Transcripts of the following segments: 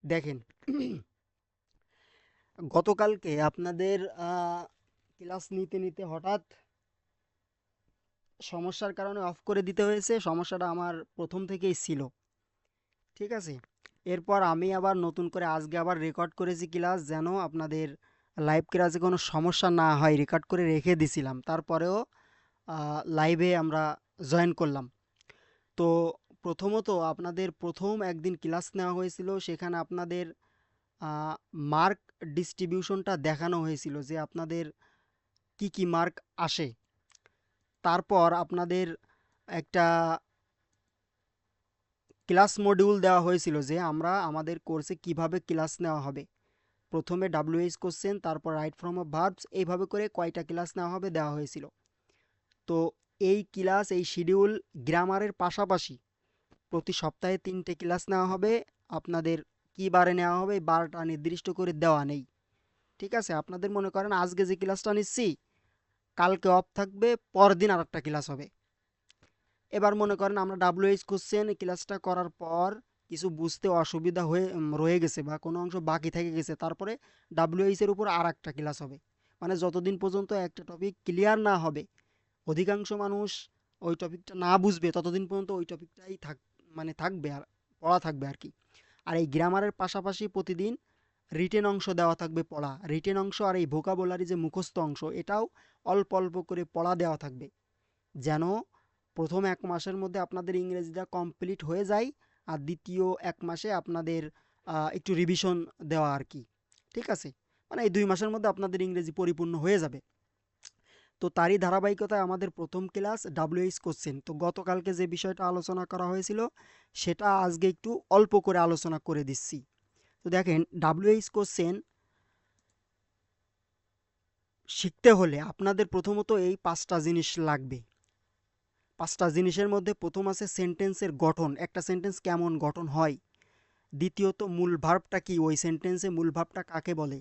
দেখেন, গতকালকে আপনাদের ক্লাস নিতে নিতে হঠাৎ সমস্যার কারণে অফ করে দিতে হয়েছে। সমস্যাটা আমার প্রথম থেকেই ছিল, ঠিক আছে। এরপর আমি আবার নতুন করে আজকে আবার রেকর্ড করেছি ক্লাস, যেন আপনাদের লাইভ ক্লাসে কোনো সমস্যা না হয়, রেকর্ড করে রেখে দিছিলাম। তারপরেও লাইভে আমরা জয়েন করলাম। তো প্রথমত আপনাদের প্রথম একদিন ক্লাস নেওয়া হয়েছিল, সেখানে আপনাদের মার্ক ডিস্ট্রিবিউশনটা দেখানো হয়েছিল যে আপনাদের কি কি মার্ক আসে। তারপর আপনাদের একটা ক্লাস মডিউল দেওয়া হয়েছিল যে আমরা আমাদের কোর্সে কিভাবে ক্লাস নেওয়া হবে। প্রথমে ডাব্লিউএইচ কোশ্চেন, তারপর রাইট ফর্ম অফ ভার্বস, এইভাবে করে কয়টা ক্লাস নেওয়া হবে দেওয়া হয়েছিল। তো এই ক্লাস, এই শিডিউল গ্রামারের পাশাপাশি প্রতি সপ্তাহে 3টে ক্লাস নেওয়া হবে। আপনাদের কি বারে নেওয়া হবে এই বারটা নির্দিষ্ট করে দেওয়া নেই, ঠিক আছে। আপনাদের মনে করেন আজকে যে ক্লাসটা নিচ্ছি, কালকে অফ থাকবে, পরদিন আর একটা ক্লাস হবে। এবার মনে করেন আমরা ডাব্লিউএইচ কোশ্চেন ক্লাসটা করার পর কিছু বুঝতে অসুবিধা হয়ে রয়ে গেছে বা কোনো অংশ বাকি থেকে গেছে, তারপরে ডাব্লিউএইচ এর উপর আর একটা ক্লাস হবে। মানে যতদিন পর্যন্ত একটা টপিক ক্লিয়ার না হবে, অধিকাংশ মানুষ ওই টপিকটা না বুঝবে, ততদিন পর্যন্ত ওই টপিকটাই মানে থাকবে, আর পড়া থাকবে আর কি। আর এই গ্রামারের পাশাপাশি প্রতিদিন রিটেন অংশ দেওয়া থাকবে পড়া, রিটেন অংশ। আর এই ভোকাবুলারি যে মুখস্থ অংশ, এটাও অল্প অল্প করে পড়া দেওয়া থাকবে, যেন প্রথম 1 মাসের মধ্যে আপনাদের ইংরেজিটা কমপ্লিট হয়ে যায়। আর দ্বিতীয় 1 মাসে আপনাদের একটু রিভিশন দেওয়া আর কি, ঠিক আছে। মানে এই 2 মাসের মধ্যে আপনাদের ইংরেজি পরিপূর্ণ হয়ে যাবে। তো তারই ধারাবাহিকতায় আমাদের প্রথম ক্লাস ডাব্লিউএইচ কোশ্চেন। তো গতকালকে যে বিষয়টা আলোচনা করা হয়েছিল, সেটা আজকে একটু অল্প করে আলোচনা করে দিচ্ছি। তো দেখেন, ডাব্লিউএইচ কোশ্চেন শিখতে হলে আপনাদের প্রথমত এই 5টা জিনিস লাগবে। 5টা জিনিসের মধ্যে প্রথম আছে সেন্টেন্সের গঠন, একটা সেন্টেন্স কেমন গঠন হয়। দ্বিতীয়ত মূল ভার্বটা কি, ওই সেন্টেন্সে মূল ভার্বটা কাকে বলে।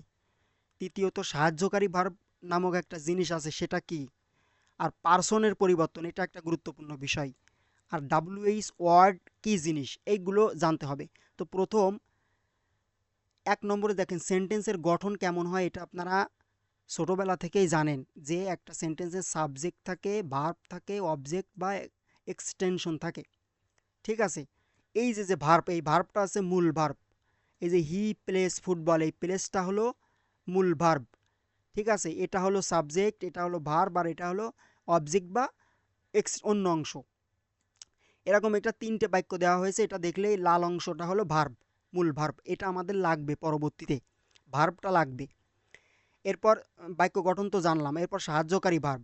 তৃতীয়ত সাহায্যকারী ভার্ব নামক একটা জিনিস আছে, সেটা কি। আর পার্সনের পরিবর্তন, এটা একটা গুরুত্বপূর্ণ বিষয়। আর ডাব্লিউএইচ ওয়ার্ড কি জিনিস, এইগুলো জানতে হবে। তো প্রথম 1 নম্বরে দেখেন সেন্টেন্সের গঠন কেমন হয়। এটা আপনারা ছোটোবেলা থেকেই জানেন যে একটা সেন্টেন্সের সাবজেক্ট থাকে, ভার্ব থাকে, অবজেক্ট বা এক্সটেনশন থাকে, ঠিক আছে। এই যে যে ভার্ব, এই ভার্বটা আছে মূল ভার্ব। এই যে হি প্লেস ফুটবল, এই প্লেসটা হলো মূল ভার্ব, ঠিক আছে। এটা হলো সাবজেক্ট, এটা হলো ভার্ব, আর এটা হলো অবজেক্ট বা অন্য অংশ। এরকম একটা 3টে বাক্য দেওয়া হয়েছে, এটা দেখলেই লাল অংশটা হলো ভার্ব, মূল ভার্ব। এটা আমাদের লাগবে পরবর্তীতে, ভার্বটা লাগবে। এরপর বাক্য গঠন তো জানলাম, এরপর সাহায্যকারী ভার্ব।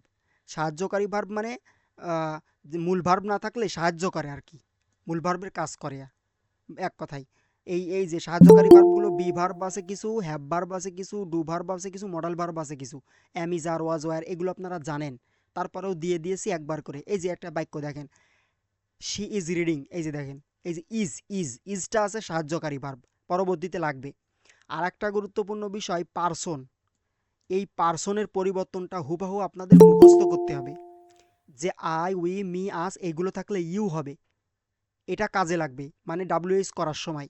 সাহায্যকারী ভার্ব মানে যে মূল ভার্ব না থাকলে সাহায্য করে আর কি, মূল ভার্বের কাজ করে এক কথায়। এই এই যে সাহায্যকারী ভার্বগুলো, বি ভার্ব আছে কিছু, হ্যাভ ভার্ব আছে কিছু, ডু ভার্ব আছে কিছু, মডাল ভার্ব আছে কিছু, am is are was were, এগুলো আপনারা জানেন। তারপরেও দিয়ে দিয়েছি একবার করে। এই যে একটা বাক্য দেখেন, শি ইজ রিডিং, এই যে দেখেন, এই যে ইজটা আছে সাহায্যকারী ভার্ব, পরবর্তীতে লাগবে। আর একটা গুরুত্বপূর্ণ বিষয় পার্সন। এই পার্সনের পরিবর্তনটা হুবহু আপনাদের মুখস্থ করতে হবে। যে আই, উই, মি, আস এগুলো থাকলে ইউ হবে, এটা কাজে লাগবে মানে ডাব্লিউএইচ করার সময়।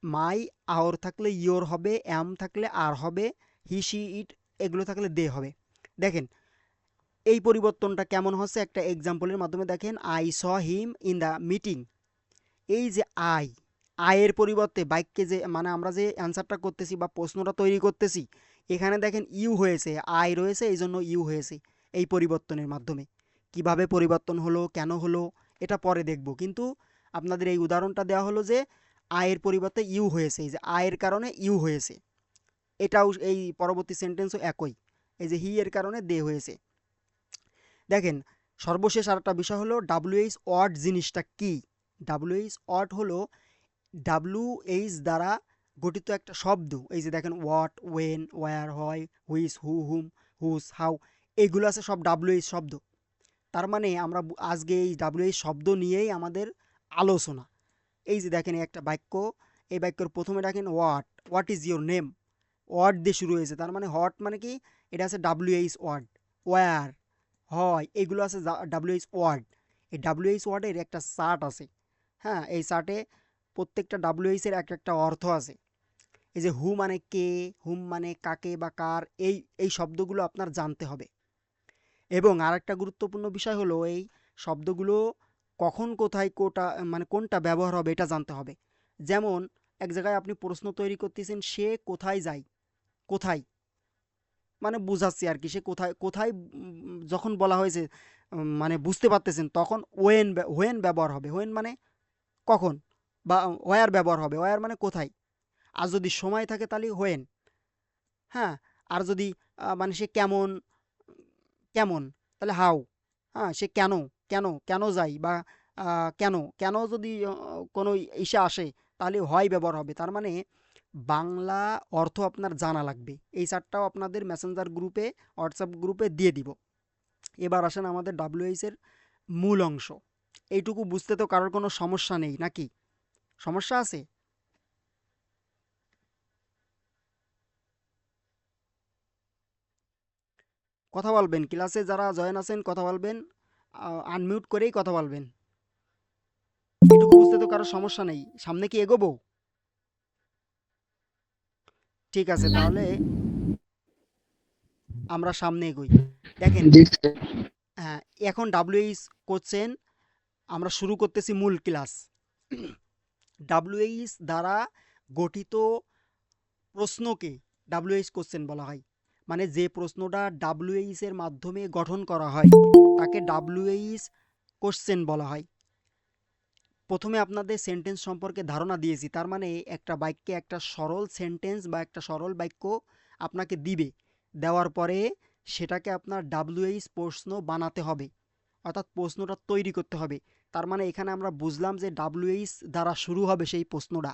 মাই, আওর থাকলে ইয়োর হবে, অ্যাম থাকলে আর হবে, হি, সি, ইট এগুলো থাকলে দে হবে। দেখেন এই পরিবর্তনটা কেমন হচ্ছে একটা এক্সাম্পলের মাধ্যমে দেখেন। I saw him in the meeting. এই যে আয়ের পরিবর্তে বাক্যে যে মানে আমরা যে অ্যান্সারটা করতেছি বা প্রশ্নটা তৈরি করতেছি, এখানে দেখেন ইউ হয়েছে, আই রয়েছে, এই জন্য ইউ হয়েছে। এই পরিবর্তনের মাধ্যমে কিভাবে পরিবর্তন হলো, কেন হলো, এটা পরে দেখব। কিন্তু আপনাদের এই উদাহরণটা দেওয়া হলো যে আয়ের পরিবর্তে ইউ হয়েছে, এই যে আয়ের কারণে ইউ হয়েছে। এটাও এই পরবর্তী সেন্টেন্সও একই, এই যে হি এর কারণে দে হয়েছে। দেখেন, সর্বশেষ আরেকটা বিষয় হলো ডাব্লিউএইচ ওয়ার্ড জিনিসটা কি। ডাব্লিউএইচ ওয়ার্ড হলো ডাব্লিউএইচ দ্বারা গঠিত একটা শব্দ। এই যে দেখেন হোয়াট, ওয়েন, ওয়্যার, হয়, হুইচ, হু, হুম, হুস, হাউ, এইগুলো আছে সব ডাব্লিউএইচ শব্দ। তার মানে আমরা আজকে এই ডাব্লিউএইচ শব্দ নিয়েই আমাদের আলোচনা। এই যে দেখেন একটা বাক্য, এই বাক্যের প্রথমে দেখেন what, what is your name, word দিয়ে শুরু হয়েছে, তার মানে হোয়াট মানে কি, এটা আছে ডাব্লিউএইচ ওয়ার্ড। ওয়্যার, হয়, এগুলো আছে ডাব্লিউএইচ ওয়ার্ড। এই ডাব্লিউএইচ ওয়ার্ডের একটা চার্ট আছে, হ্যাঁ। এই চার্টে প্রত্যেকটা ডাব্লিউএইচ এর একটা অর্থ আছে। এই যে হু মানে কে, হুম মানে কাকে বা কার, এই এই শব্দগুলো আপনার জানতে হবে। এবং আরেকটা গুরুত্বপূর্ণ বিষয় হলো এই শব্দগুলো কখন কোথায় কোটা মানে কোনটা ব্যবহার হবে এটা জানতে হবে। যেমন এক জায়গায় আপনি প্রশ্ন তৈরি করতেছেন, সে কোথায় যায়, কোথায় মানে বুঝাচ্ছি আর কি, সে কোথায় কোথায় যখন বলা হয়েছে মানে বুঝতে পারতেছেন, তখন ওয়েন ওয়েন ব্যবহার হবে। ওয়েন মানে কখন, বা ওয়ার ব্যবহার হবে, ওয়ার মানে কোথায়। আর যদি সময় থাকে তাহলে হোয়েন। হ্যাঁ, আর যদি মানে সে কেমন, কেমন তাহলে হাউ। হ্যাঁ, সে কেন, কেন কেন যায়, বা কেন কেন যদি কোনো ইসে আসে তাহলে হয় ব্যবহার হবে। তার মানে বাংলা অর্থ আপনার জানা লাগবে। এই চারটাও আপনাদের মেসেঞ্জার গ্রুপে, হোয়াটসঅ্যাপ গ্রুপে দিয়ে দিব। এবার আসেন আমাদের ডাব্লিউএইচ এর মূল অংশ। এইটুকু বুঝতে তো কারোর কোনো সমস্যা নেই নাকি? সমস্যা আছে? কথা বলবেন, ক্লাসে যারা জয়েন আছেন কথা বলবেন, আনমিউট করেই কথা বলবেন। এটুকু বুঝতে তো কারো সমস্যা নেই। সামনে কি এগোবো? ঠিক আছে, তাহলে আমরা সামনে এগোই। দেখেন, জি স্যার। হ্যাঁ, এখন ডাব্লিউএইচ কোশ্চেন আমরা শুরু করতেছি মূল ক্লাস। ডাব্লিউএইচ দ্বারা গঠিত প্রশ্নকে ডাব্লিউএইচ কোশ্চেন বলা হয়। মানে যে প্রশ্নটা ডাব্লিউএইচ এর মাধ্যমে গঠন করা হয় তাকে ডাব্লিউএইচ কোশ্চেন বলা হয়। প্রথমে আপনাদের সেন্টেন্স সম্পর্কে ধারণা দিয়েছি, তার মানে একটা বাক্যে একটা সরল সেন্টেন্স বা একটা সরল বাক্য আপনাকে দিবে, দেওয়ার পরে সেটাকে আপনার ডাব্লিউএইচ প্রশ্ন বানাতে হবে, অর্থাৎ প্রশ্নটা তৈরি করতে হবে। তার মানে এখানে আমরা বুঝলাম যে ডাব্লিউএইচ দ্বারা শুরু হবে সেই প্রশ্নটা।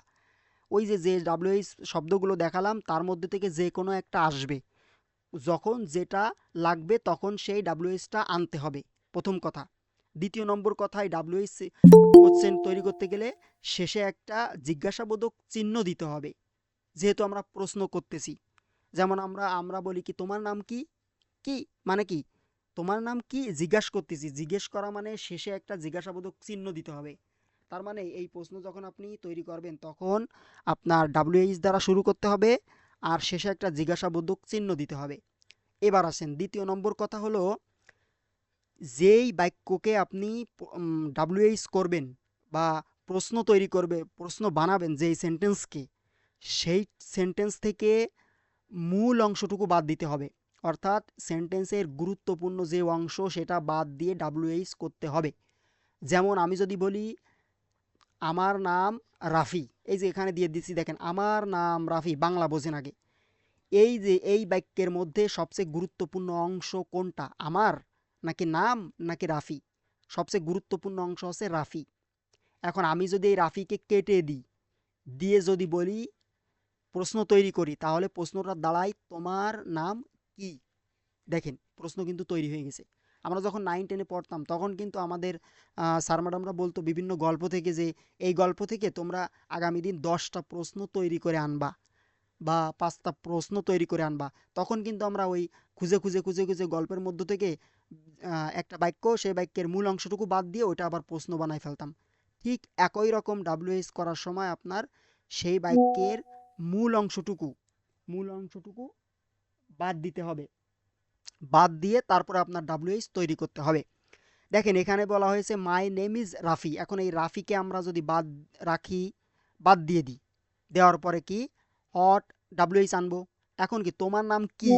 ওই যে যে ডাব্লিউএইচ শব্দগুলো দেখালাম তার মধ্যে থেকে যে কোনো একটা আসবে, যখন যেটা লাগবে তখন সেই ডাব্লিউএইচটা আনতে হবে, প্রথম কথা। দ্বিতীয় নম্বর কথায় ডাব্লিউএইচ কোশ্চেন তৈরি করতে গেলে শেষে একটা জিজ্ঞাসাবোধক চিহ্ন দিতে হবে, যেহেতু আমরা প্রশ্ন করতেছি। যেমন আমরা আমরা বলি কি, তোমার নাম কি, কি মানে কি, তোমার নাম কি জিজ্ঞাস করতেছি, জিজ্ঞেস করা মানে শেষে একটা জিজ্ঞাসাবোধক চিহ্ন দিতে হবে। তার মানে এই প্রশ্ন যখন আপনি তৈরি করবেন তখন আপনার ডাব্লিউএইচ দ্বারা শুরু করতে হবে আর শেষে একটা জিজ্ঞাসাবোধক চিহ্ন দিতে হবে। এবার আসেন দ্বিতীয় নম্বর কথা হলো, যেই বাক্যকে আপনি ডাব্লিউএইচ করবেন বা প্রশ্ন তৈরি করবে, প্রশ্ন বানাবেন যেই সেন্টেন্সকে, সেই সেন্টেন্স থেকে মূল অংশটুকু বাদ দিতে হবে। অর্থাৎ সেন্টেন্সের গুরুত্বপূর্ণ যে অংশ সেটা বাদ দিয়ে ডাব্লিউএইচ করতে হবে। যেমন আমি যদি বলি আমার নাম রাফি, এই যে এখানে দিয়ে দিচ্ছি দেখেন, আমার নাম রাফি, বাংলা বোঝেন আগে। এই যে এই বাক্যের মধ্যে সবচেয়ে গুরুত্বপূর্ণ অংশ কোনটা, আমার নাকি নাম নাকি রাফি? সবচেয়ে গুরুত্বপূর্ণ অংশ হচ্ছে রাফি। এখন আমি যদি এই রাফিকে কেটে দিই, দিয়ে যদি বলি প্রশ্ন তৈরি করি, তাহলে প্রশ্নটা দাঁড়ায় তোমার নাম কি। দেখেন প্রশ্ন কিন্তু তৈরি হয়ে গেছে। আমরা যখন 9-10-এ পড়তাম তখন কিন্তু আমাদের স্যার ম্যাডামরা বলতো বিভিন্ন গল্প থেকে যে এই গল্প থেকে তোমরা আগামী দিন 10টা প্রশ্ন তৈরি করে আনবা বা 5টা প্রশ্ন তৈরি করে আনবা। তখন কিন্তু আমরা ওই খুঁজে খুঁজে খুঁজে খুঁজে গল্পের মধ্য থেকে একটা বাক্য, সেই বাক্যের মূল অংশটুকু বাদ দিয়ে ওইটা আবার প্রশ্ন বানায় ফেলতাম। ঠিক একই রকম ডাব্লিউএইচ করার সময় আপনার সেই বাক্যের মূল অংশটুকু মূল অংশটুকু বাদ দিতে হবে। বাদ দিয়ে তারপরে আপনার ডাব্লিউএইচ তৈরি করতে হবে। দেখেন এখানে বলা হয়েছে মাই নেম ইজ রাফি। এখন এই রাফিকে আমরা যদি বাদ রাখি, বাদ দিয়ে দিই, দেওয়ার পরে কি হট ডাব্লিউএইচ আনবো। এখন কি তোমার নাম কি,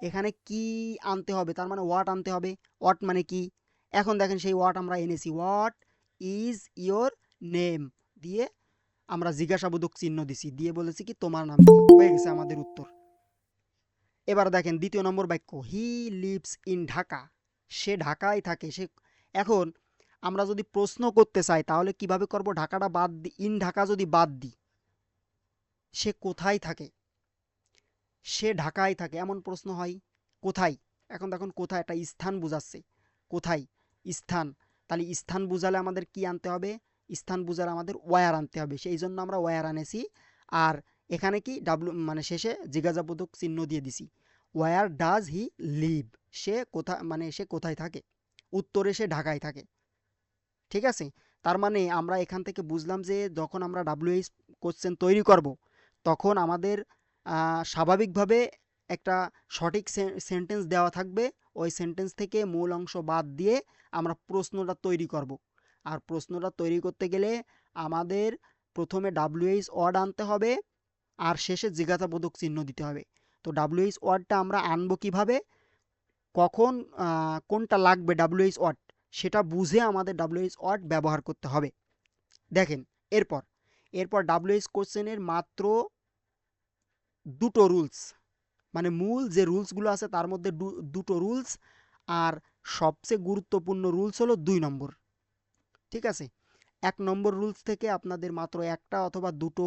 এখানে কি আনতে হবে, তার মানে হোয়াট আনতে হবে। হোয়াট মানে কি, এখন দেখেন সেই হোয়াট আমরা এনেছি, হোয়াট ইজ ইয়োর নেম দিয়ে আমরা জিজ্ঞাসাবোধক চিহ্ন দিছি, দিয়ে বলেছি কি তোমার নাম কি, হয়ে গেছে আমাদের উত্তর। এবার দেখেন দ্বিতীয় নম্বর বাক্য, হি লিভস ইন ঢাকা, সে ঢাকায় থাকে। সে, এখন আমরা যদি প্রশ্ন করতে চাই তাহলে কিভাবে করব, ঢাকাটা বাদ দিই, ইন ঢাকা যদি বাদ দিই, সে কোথায় থাকে, সে ঢাকায় থাকে এমন প্রশ্ন হয়। কোথায়, এখন দেখুন কোথায় একটা স্থান বোঝাচ্ছে, কোথায় স্থান, তাহলে স্থান বুঝালে আমাদের কি আনতে হবে, স্থান বুঝালে আমাদের ওয়ার আনতে হবে, সেই জন্য আমরা ওয়ার আনেছি। আর এখানে কি ডাব্লু মানে শেষে জিজ্ঞাসাবোধক চিহ্ন দিয়ে দিছি, ওয়ার ডাজ হি লিভ, সে কোথায় মানে সে কোথায় থাকে, উত্তরে সে ঢাকায় থাকে। ঠিক আছে? তার মানে আমরা এখান থেকে বুঝলাম যে যখন আমরা WH কোশ্চেন তৈরি করব তখন আমাদের স্বাভাবিকভাবে একটা সঠিক সেন্টেন্স দেওয়া থাকবে, ওই সেন্টেন্স থেকে মূল অংশ বাদ দিয়ে আমরা প্রশ্নটা তৈরি করব। আর প্রশ্নটা তৈরি করতে গেলে আমাদের প্রথমে WH ওয়ার্ড আনতে হবে আর শেষে জিজ্ঞাসাবোধক চিহ্ন দিতে হবে। তো WH ওয়ার্ডটা আমরা আনবো কিভাবে, কখন কোনটা লাগবে WH ওয়ার্ড সেটা বুঝে আমাদের WH ওয়ার্ড ব্যবহার করতে হবে। দেখেন এরপর এরপর WH কোশ্চেনের মাত্র দুটো রুলস, মানে মূল যে রুলসগুলো আছে তার মধ্যে দুটো রুলস, আর সবচেয়ে গুরুত্বপূর্ণ রুলস হলো 2 নম্বর। ঠিক আছে, 1 নম্বর রুলস থেকে আপনাদের মাত্র একটা অথবা দুটো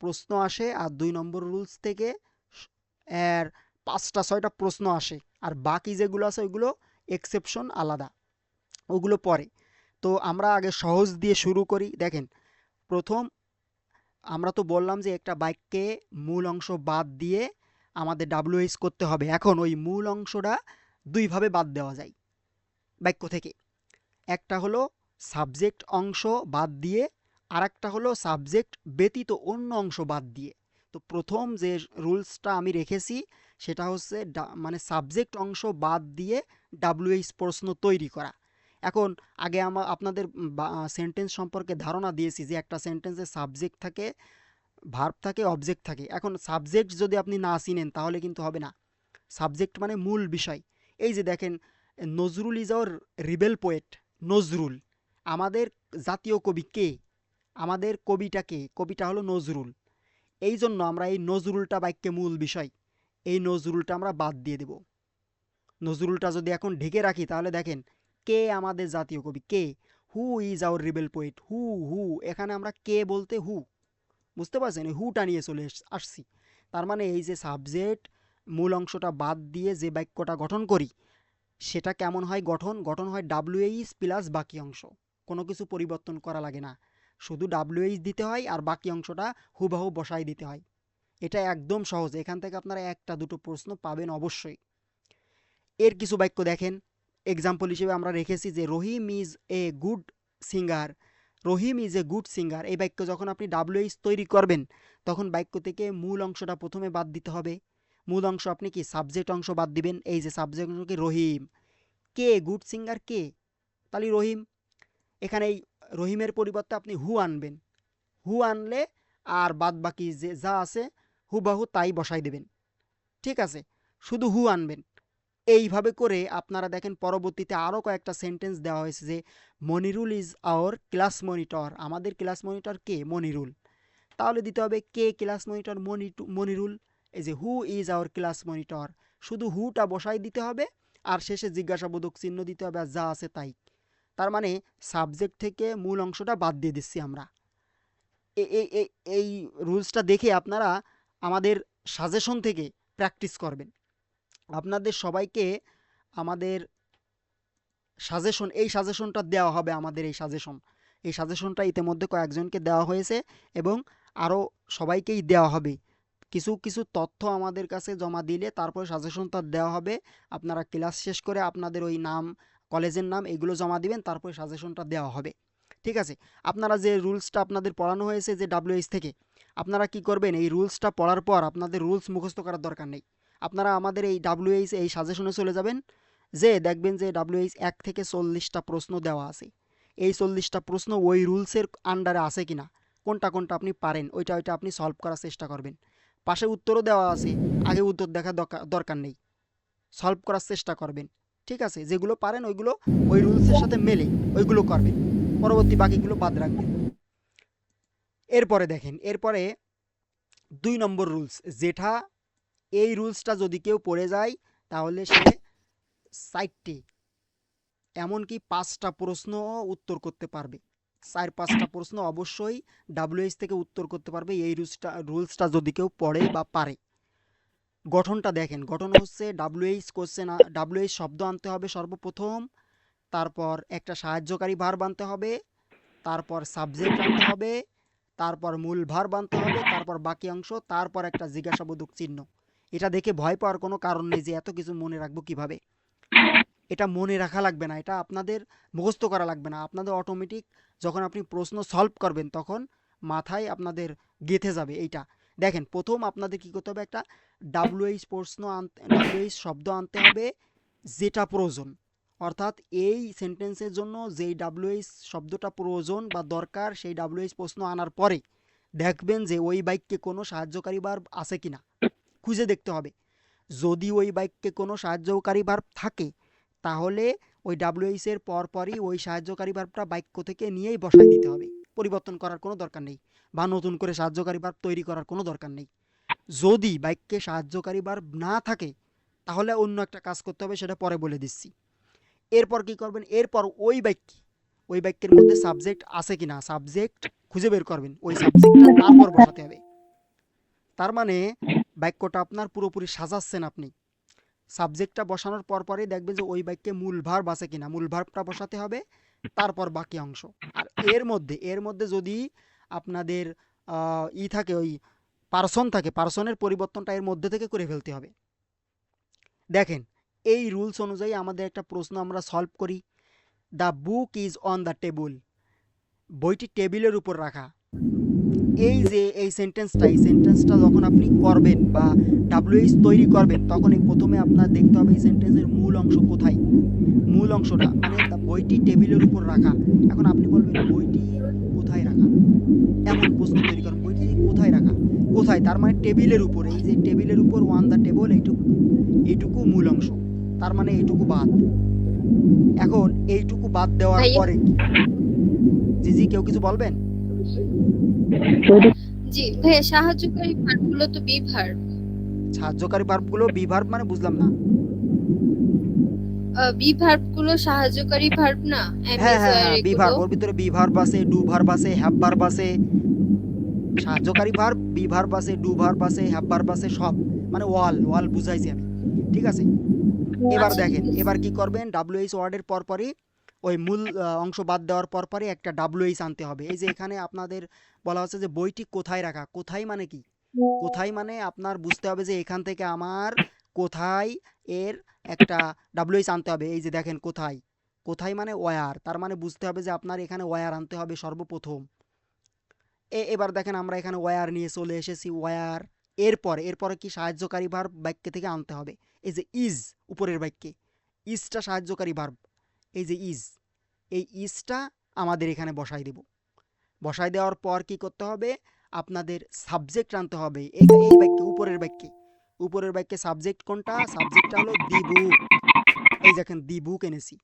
প্রশ্ন আসে, আর 2 নম্বর রুলস থেকে এর 5টা 6টা প্রশ্ন আসে, আর বাকি যেগুলো আছে ওইগুলো এক্সেপশন আলাদা, ওগুলো পরে। তো আমরা আগে সহজ দিয়ে শুরু করি। দেখেন প্রথম আমরা তো বললাম যে একটা বাক্যে মূল অংশ বাদ দিয়ে আমাদের WH করতে হবে। এখন ওই মূল অংশটা দুইভাবে বাদ দেওয়া যায় বাক্য থেকে। একটা হলো সাবজেক্ট অংশ বাদ দিয়ে, আর একটা হলো সাবজেক্ট ব্যতীত অন্য অংশ বাদ দিয়ে। তো প্রথম যে রুলসটা আমি রেখেছি সেটা হচ্ছে মানে সাবজেক্ট অংশ বাদ দিয়ে WH প্রশ্ন তৈরি করা। এখন আগে আপনাদের সেন্টেন্স সম্পর্কে ধারণা দিয়েছি যে একটা সেন্টেন্সে সাবজেক্ট থাকে, ভার্ব থাকে, অবজেক্ট থাকে। এখন সাবজেক্ট যদি আপনি না চিনেন তাহলে কিন্তু হবে না। সাবজেক্ট মানে মূল বিষয়। এই যে দেখেন, Nazrul is our rebel poet. Nazrul আমাদের জাতীয় কবি কে? আমাদের কবিটা কে? কবিটা হলো নজরুল। এই জন্য আমরা এই নজরুলটা বাক্যে মূল বিষয়, এই নজরুলটা আমরা বাদ দিয়ে দেব। নজরুলটা যদি এখন ঢেকে রাখি তাহলে দেখেন কে আমাদের জাতীয় কবি, কে? Who is our rebel poet. হু হু, এখানে আমরা কে বলতে হু, বুঝতে পারছেন? হুটা নিয়ে চলে আসছি। তার মানে এই যে সাবজেক্ট মূল অংশটা বাদ দিয়ে যে বাক্যটা গঠন করি সেটা কেমন হয়? গঠন হয় WH প্লাস বাকি অংশ। কোনো কিছু পরিবর্তন করা লাগে না, শুধু WH দিতে হয় আর বাকি অংশটা হুবহু বসাই দিতে হয়। এটা একদম সহজ, এখান থেকে আপনারা একটা দুটো প্রশ্ন পাবেন অবশ্যই। এর কিছু বাক্য দেখেন, এক্সাম্পল হিসেবে আমরা রেখেছি যে Rahim is a good singer. Rahim is a good singer, এই বাক্য যখন আপনি WH তৈরি করবেন তখন বাক্য থেকে মূল অংশটা প্রথমে বাদ দিতে হবে। মূল অংশ আপনি কি সাবজেক্ট অংশ বাদ দিবেন, এই যে সাবজেক্ট অংশ কি রহিম, কে গুড সিঙ্গার কে? তাহলে রহিম। এখানে এই রহিমের পরিবর্তে আপনি হু আনবেন, হু আনলে আর বাদ বাকি যে যা আছে হুবাহু তাই বসাই দেবেন। ঠিক আছে, শুধু হু আনবেন। এইভাবে করে আপনারা দেখেন পরবর্তীতে আরও কয়েকটা সেন্টেন্স দেওয়া হয়েছে যে Monirul is our class monitor. আমাদের ক্লাস মনিটর কে? মনিরুল। তাহলে দিতে হবে কে ক্লাস মনিটর? মনিরুল। এই যে হু ইজ আওয়ার ক্লাস মনিটর, শুধু হুটা বসাই দিতে হবে আর শেষে জিজ্ঞাসাবোধক চিহ্ন দিতে হবে, আর যা আছে তাই। তার মানে সাবজেক্ট থেকে মূল অংশটা বাদ দিয়ে দিচ্ছি আমরা। এই রুলসটা দেখে আপনারা আমাদের সাজেশন থেকে প্র্যাকটিস করবেন। আপনাদের সবাইকে আমাদের এই সাজেশনটা দেওয়া হবে। আমাদের এই সাজেশনটা ইতিমধ্যে কয়েকজনকে দেওয়া হয়েছে এবং আরও সবাইকেই দেওয়া হবে। কিছু কিছু তথ্য আমাদের কাছে জমা দিলে তারপরে সাজেশনটা দেওয়া হবে। আপনারা ক্লাস শেষ করে আপনাদের ওই নাম, কলেজের নাম এগুলো জমা দিবেন, তারপরে সাজেশনটা দেওয়া হবে। ঠিক আছে, আপনারা যে রুলসটা আপনাদের পড়ানো হয়েছে যে WH থেকে, আপনারা কি করবেন, এই রুলসটা পড়ার পর আপনাদের রুলস মুখস্থ করার দরকার নেই। আপনারা আমাদের এই WH এই সাজেশনে চলে যাবেন, যে দেখবেন যে WH 1 থেকে 40টা প্রশ্ন দেওয়া আছে। এই 40টা প্রশ্ন ওই রুলসের আন্ডারে আছে কিনা, কোনটা কোনটা আপনি পারেন ওইটা আপনি সলভ করার চেষ্টা করবেন। পাশে উত্তরও দেওয়া আছে, আগে উত্তর দেখা দরকার নেই, সলভ করার চেষ্টা করবেন। ঠিক আছে, যেগুলো পারেন ওইগুলো ওই রুলসের সাথে মেলে ওইগুলো করবেন, পরবর্তী বাকিগুলো বাদ রাখবেন। এরপরে দেখেন, এরপরে 2 নম্বর রুলস, যেটা এই রুলসটা যদি কেউ পড়ে যায় তাহলে সে 4টে এমনকি 5টা প্রশ্ন উত্তর করতে পারবে। 4-5টা প্রশ্ন অবশ্যই WH থেকে উত্তর করতে পারবে এই রুলসটা যদি কেউ পড়ে বা পারে। গঠনটা দেখেন, গঠন হচ্ছে WH কোশ্চেন, WH শব্দ আনতে হবে সর্বপ্রথম, তারপর একটা সাহায্যকারী ভার্ব আনতে হবে, তারপর সাবজেক্ট আনতে হবে, তারপর মূল ভার্ব আনতে হবে, তারপর বাকি অংশ, তারপর একটা জিজ্ঞাসাবোধক চিহ্ন। এটা দেখে ভয় পাওয়ার কোনো কারণ নেই যে এত কিছু মনে রাখবো কিভাবে। এটা মনে রাখা লাগবে না, এটা আপনাদের মুখস্থ করা লাগবে না, আপনাদের অটোমেটিক যখন আপনি প্রশ্ন সলভ করবেন তখন মাথায় আপনাদের গেঁথে যাবে এইটা। দেখেন প্রথম আপনাদের কী করতে হবে, একটা ডাব্লুএইচ প্রশ্ন আনতে, ডাব্লুএইচ শব্দ আনতে হবে যেটা প্রয়োজন, অর্থাৎ এই সেন্টেন্সের জন্য যেই ডাব্লুএইচ শব্দটা প্রয়োজন বা দরকার সেই ডাব্লুএইচ প্রশ্ন আনার পরে দেখবেন যে ওই বাক্যে কোনো সাহায্যকারী ভার্ব আছে কিনা, খুঁজে দেখতে হবে। যদি ওই বাক্যে কোনো সাহায্যকারী ভার্ব থাকে তাহলে ওই ডাব্লিউএইচ এর পরপরই ওই সাহায্যকারী ভার্বটা বাক্য থেকে নিয়েই বসায় দিতে হবে, পরিবর্তন করার কোনো দরকার নেই বা নতুন করে সাহায্যকারী ভার্ব তৈরি করার কোনো দরকার নেই। যদি বাক্যে সাহায্যকারী ভার্ব না থাকে তাহলে অন্য একটা কাজ করতে হবে, সেটা পরে বলে দিচ্ছি। এরপর কি করবেন, এরপর ওই বাক্যের মধ্যে সাবজেক্ট আছে কিনা সাবজেক্ট খুঁজে বের করবেন, ওই সাবজেক্টটা তারপর বসাতে হবে। তার মানে বাক্যটা আপনার পুরোপুরি সাজাচ্ছেন আপনি, সাবজেক্টটা বসানোর পরপরই দেখবেন যে ওই বাক্যে মূল ভার্ব আছে কিনা, মূল ভার্বটা বসাতে হবে, তারপর বাকি অংশ। আর এর মধ্যে যদি আপনাদের থাকে, ওই পার্সন থাকে, পার্সনের পরিবর্তনটা এর মধ্যে থেকে করে ফেলতে হবে। দেখেন এই রুলস অনুযায়ী আমাদের একটা প্রশ্ন আমরা সলভ করি। The book is on the table, বইটি টেবিলের উপর রাখা। এই যে এই সেন্টেন্সটা যখন আপনি করবেন বা ডাব্লিউএইচ তৈরি করবেন তখন প্রথমে আপনার দেখতে হবে এই সেন্টেন্সের মূল অংশ কোথায়, মূল অংশটা মানে বইটি টেবিলের উপর রাখা। এখন আপনি বলবেন বইটি কোথায় রাখা, এমন প্রশ্ন তৈরি করেন, বইটি কোথায় রাখা, কোথায় তার মানে টেবিলের উপর, এই যে টেবিলের উপর ওয়ান দ্য টেবল, এইটুকু মূল অংশ, তার মানে এইটুকু বাদ। এখন এইটুকু বাদ দেওয়ার ভাইয়া, পরে জি জি কেউ কিছু বলবেন? জি ভাইয়া, সাহায্যকারী ভার্বগুলো তো বি ভার্ব। সাহায্যকারী ভার্বগুলো বি ভার্ব মানে বুঝলাম না। বি ভার্বগুলো সাহায্যকারী ভার্ব না, এম হ্যাঁ ইজ হ্যাঁ ওয়্যার হ্যাঁ, বি এগুলো। ভার্ব, ওর ভিতরে বি ভার্ব আছে, ডু ভার্ব আছে, হ্যাভ ভার্ব আছে, সাহায্যকারী ভার্ব, বি ভার্ব আছে, ডু ভার্ব আছে, হ্যাভ ভার্ব আছে, সব মানে ওয়াল ওয়াল বুঝাইছি আমি, ঠিক আছে। এবার আচ্ছা ঠিক দেখেন আছে। এবার কি করবেন, ডাব্লিউএইচ ওয়ার্ডের পরপরই ওই মূল অংশ বাদ দেওয়ার পরপরই একটা ডাব্লিউএইচ আনতে হবে। এই যে এখানে আপনাদের বলা হচ্ছে যে বইটি কোথায় রাখা, কোথায় মানে কি, কোথায় মানে আপনার বুঝতে হবে যে এখান থেকে আমার কোথায় এর একটা ডাব্লিউএইচ আনতে হবে। এই যে দেখেন কোথায়, কোথায় মানে ওয়ার, তার মানে বুঝতে হবে যে আপনার এখানে ওয়ার আনতে হবে সর্বপ্রথম। এবার দেখেন আমরা এখানে ওয়ার নিয়ে চলে এসেছি, ওয়ার। এরপরে কি সাহায্যকারী ভার্ব বাক্য থেকে আনতে হবে। এই যে ইজ, উপরের বাক্যে ইজটা সাহায্যকারী ভার্ব, এই যে ইজ, এই ইজটা আমাদের এখানে বসাই দেব। বসাই দেওয়ার পর কি করতে হবে, আপনাদের সাবজেক্ট আনতে হবে এই বাক্যে, উপরের বাক্যে সাবজেক্ট কোনটা, সাবজেক্টটা হলো দি বুক। এই দেখেন দি বুক এনেছি,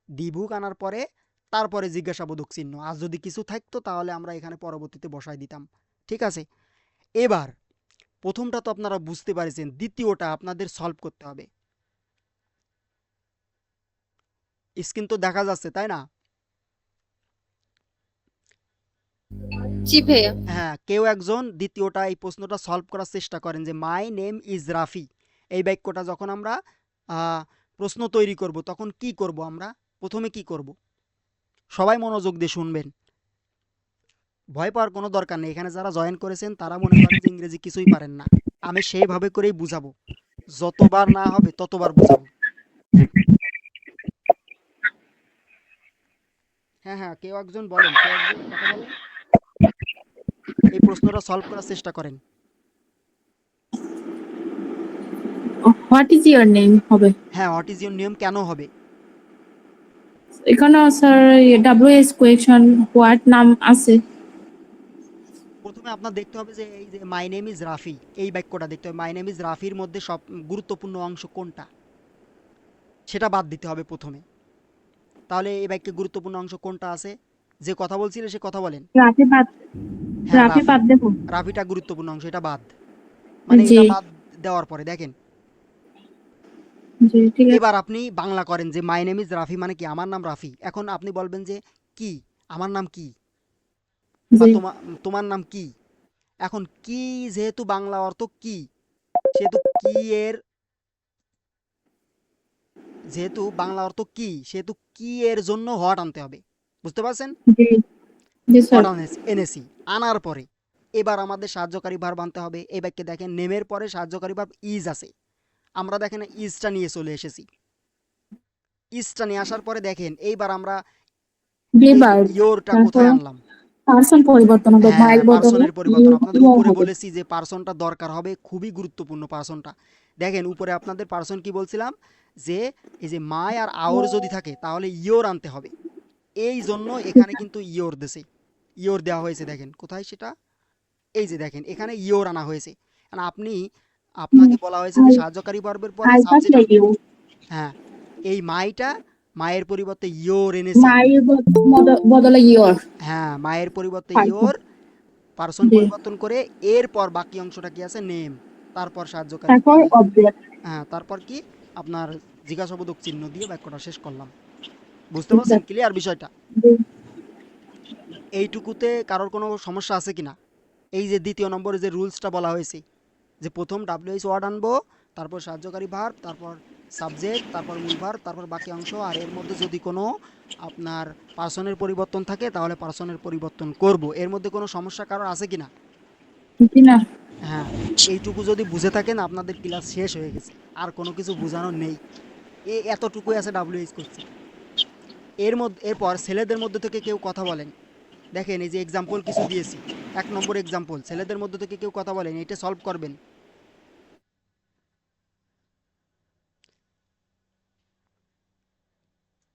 দি বুক আনার পরে তারপরে জিজ্ঞাসাবোধক চিহ্ন, আর যদি কিছু থাকতো তাহলে আমরা এখানে পরবর্তীতে বসাই দিতাম, ঠিক আছে। এবার প্রথমটা তো আপনারা বুঝতে পারছেন, দ্বিতীয়টা আপনাদের সলভ করতে হবে। স্ক্রিন তো দেখা যাচ্ছে তাই না? জি ভাইয়া। হ্যাঁ, কেউ একজন দ্বিতীয়টা এই প্রশ্নটা সলভ করার চেষ্টা করেন যে মাই নেম ইজ রাফি, এই বাক্যটা যখন আমরা প্রশ্ন তৈরি করব তখন কি করব, আমরা প্রথমে কি করব, সবাই মনোযোগ দিয়ে শুনবেন, ভয় পাওয়ার কোনো দরকার নেই। এখানে যারা জয়েন করেছেন তারা মনে করেন যে ইংরেজি কিছুই পারেন না, আমি সেইভাবে করেই বুঝাবো, যতবার না হবে ততবার বুঝাবো। হ্যাঁ হ্যাঁ, কেউ একজন বলেন, কেউ একজন কথা বলেন, এই প্রশ্নটা সলভ করার চেষ্টা করেন। হোয়াট ইজ ইয়োর নেম হবে। হ্যাঁ, হোয়াট ইজ ইউর নেম কেন হবে? এখানে স্যার ডাব্লিউএস কোয়েকশন হোয়াট নাম আছে। প্রথমে আপনার দেখতে হবে যে এই যে মাই নেম ইজ রাফি, এই বাক্যটা দেখতে হবে, মাই নেম ইজ রাফির মধ্যে সব গুরুত্বপূর্ণ অংশ কোনটা সেটা বাদ দিতে হবে প্রথমে। তাহলে এই বাক্যে গুরুত্বপূর্ণ অংশ কোনটা আছে, যে কথা বলছিলে সে কথা বলেন। রাফি বাদ, হ্যাঁ রাফি রাফি, বাদ দেবো। রাফিটা গুরুত্বপূর্ণ অংশ, এটা বাদ, মানে জি এটা বাদ দেওয়ার পরে দেখেন জি ঠিক আছে। এবার আপনি বাংলা করেন যে মাই নেম ইজ রাফি মানে কি, আমার নাম রাফি। এখন আপনি বলবেন যে কি, আমার নাম কি, বা জি তোমার তোমার নাম কি। এখন কি যেহেতু বাংলা অর্থ কি, সেহেতু কি এর, যেহেতু বাংলা অর্থ কি সেহেতু কি এর জন্য হট আনতে হবে, বুঝতে পারছেন? জি জি স্যার। হট এনেছি, আনার পরে এবার আমাদের সাহায্যকারী ভার্ব আনতে হবে। এই বাক্যে দেখেন নেমের পরে সাহায্যকারী ভার্ব ইজ আছে, আমরা দেখেন ইজটা নিয়ে চলে এসেছি। ইসটা নিয়ে আসার পরে দেখেন এইবার আমরা বি এই ভার্ব, ইয়োরটা তারপর কোথায় আনলাম? পার্সন পরিবর্তন হবে, হ্যাঁ, মাইল বদলে পার্সনের পরিবর্তন আপনাদের ইউ উপরে হবে। বলেছি যে পার্সনটা দরকার হবে, খুবই গুরুত্বপূর্ণ পার্সনটা। দেখেন উপরে আপনাদের পার্সন কি বলছিলাম, যে এই যে মাই আর আওর যদি থাকে তাহলে ইয়োর আনতে হবে। এই জন্য এখানে কিন্তু ইয়োর দেশে ইয়োর দেওয়া হয়েছে, দেখেন কোথায় সেটা, এই যে দেখেন এখানে ইয়োর আনা হয়েছে। কারণ আপনাকে বলা হয়েছে যে আই সাহায্যকারী ভার্বের পরে আই সাবজেক্ট। থাকলে ইউ, হ্যাঁ, এই মাইটা মায়ের পরিবর্তে ইয়োর এনেছি আমি। মাইল বদলে ইয়োর। হ্যাঁ, মায়ের পরিবর্তে তারপর ইয়োর, পার্সন জি, পরিবর্তন করে এরপর বাকি অংশটা কি আছে, নেম, তারপর সাহায্যকারী তারপর অবজেক্ট। হ্যাঁ তারপর কি আপনার জিজ্ঞাসাবোধক চিহ্ন দিয়ে বাক্যটা শেষ করলাম। বুঝতে ঠিক পারছেন আছে। ক্লিয়ার বিষয়টা? জি। এইটুকুতে কারোর কোনো সমস্যা আছে কিনা? এই যে দ্বিতীয় নম্বরে যে রুলসটা বলা হয়েছে, যে প্রথম ডাব্লিউএইচ ওয়ার্ড আনবো, তারপর সাহায্যকারী ভার্ব, তারপর সাবজেক্ট, তারপর মূল ভার্ব, তারপর বাকি অংশ, আর এর মধ্যে যদি কোনো আপনার পার্সনের পরিবর্তন থাকে তাহলে পার্সনের পরিবর্তন করব। এর মধ্যে কোনো সমস্যা কারোর আছে কিনা? জি না। হ্যাঁ, এইটুকু যদি বুঝে থাকেন আপনাদের ক্লাস শেষ হয়ে গেছে, আর কোনো কিছু বোঝানোর নেই। এতটুকুই আছে ডাব্লিউএইচ কোশ্চেন। এরপর ছেলেদের মধ্যে থেকে কেউ কথা বলেন। দেখেন এই যে এক্সাম্পল কিছু দিয়েছি, 1 নম্বর এক্সাম্পল, ছেলেদের মধ্যে থেকে কেউ কথা বলেন, এটা সলভ করবেন।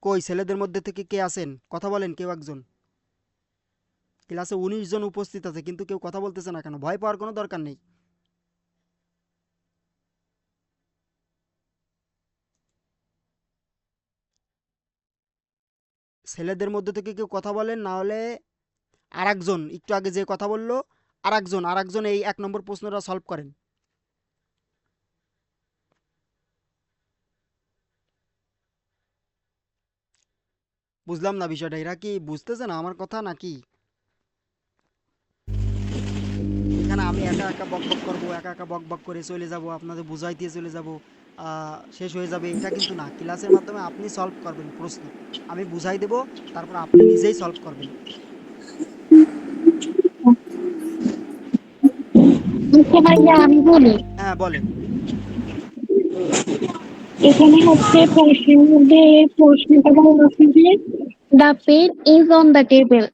কই ছেলেদের মধ্যে থেকে কে আছেন, কথা বলেন কেউ একজন। ক্লাসে 19 জন উপস্থিত আছে কিন্তু কেউ কথা বলতেছে না কেন? ভয় পাওয়ার কোনো দরকার নেই। ছেলেদের মধ্যে থেকে কেউ কথা বলেন, না হলে আরেকজন একটু আগে যে কথা বললো, আরেকজন এই 1 নম্বর প্রশ্নটা সলভ করেন। বুঝলাম না বিষয়টা, এরা কি বুঝতেছে না আমার কথা নাকি? এখানে আমি একা একা বক বক করবো, একা একা বক বক করে চলে যাব, আপনাদের বুঝাইতে চলে যাব, শেষ হয়ে যাবে, এটা কিন্তু না। ক্লাসের মাধ্যমে আপনি সলভ করবেন প্রশ্ন, আমি বুঝাই দেব, তারপর আপনি নিজেই সলভ করবেন। আচ্ছা ভাইয়া আমি বলি, হ্যাঁ বলেন। এখানে হচ্ছে প্রশ্নের মধ্যে প্রশ্নটা বলা হচ্ছে যে the pen is on the table.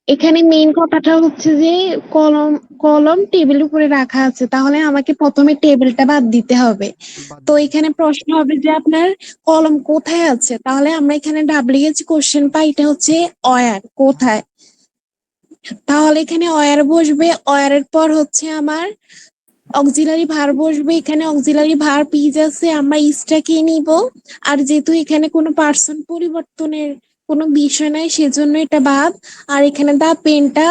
এখানে মেইন কথাটা হচ্ছে যে কলম কলম টেবিলের উপরে রাখা আছে, তাহলে আমাকে প্রথমে টেবিলটা বাদ দিতে হবে। বাদ তো দিবেন। এখানে প্রশ্ন হবে যে আপনার কলম কোথায় আছে, তাহলে আমরা এখানে ডাব্লিউএইচ কোশ্চেন পাই, এটা হচ্ছে অয়ার হ্যাঁ, কোথায়। তাহলে এখানে অয়ার বসবে, অয়ারের পর হচ্ছে আমার অক্সিলারি ভার্ব বসবে, এখানে অক্সিলারি ভার্ব ইজ আছে, আমরা ইজটাকে নিব। আর যেহেতু এখানে কোনো পার্সন পরিবর্তনের কোনো বিষয় নাই সেজন্য এটা বাদ। আর এখানে দা পেনটা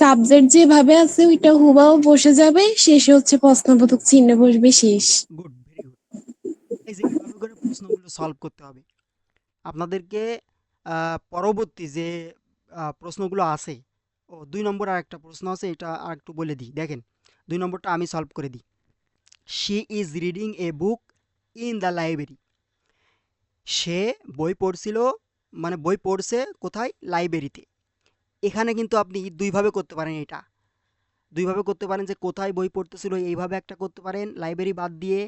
সাবজেক্ট যেভাবে আছে ওইটা হুবাও বসে যাবে, শেষে হচ্ছে প্রশ্নবোধক চিহ্ন বসবে, শেষ। Good, very good. এই যে এইভাবে করে প্রশ্নগুলো সলভ করতে হবে আপনাদেরকে। পরবর্তী যে প্রশ্নগুলো আছে, ও 2 নম্বর আর একটা প্রশ্ন আছে, এটা আর একটু বলে দিই। দেখেন 2 নম্বরটা আমি সলভ করে দিই। She is reading a book in the library. সে বই পড়ছিল, মানে বই পড়ছে কোথায়, লাইব্রেরিতে। এখানে কিন্তু আপনি দুইভাবে করতে পারেন, এটা দুইভাবে করতে পারেন, যে কোথায় বই পড়তেছিল এইভাবে একটা করতে পারেন লাইব্রেরি বাদ দিয়ে,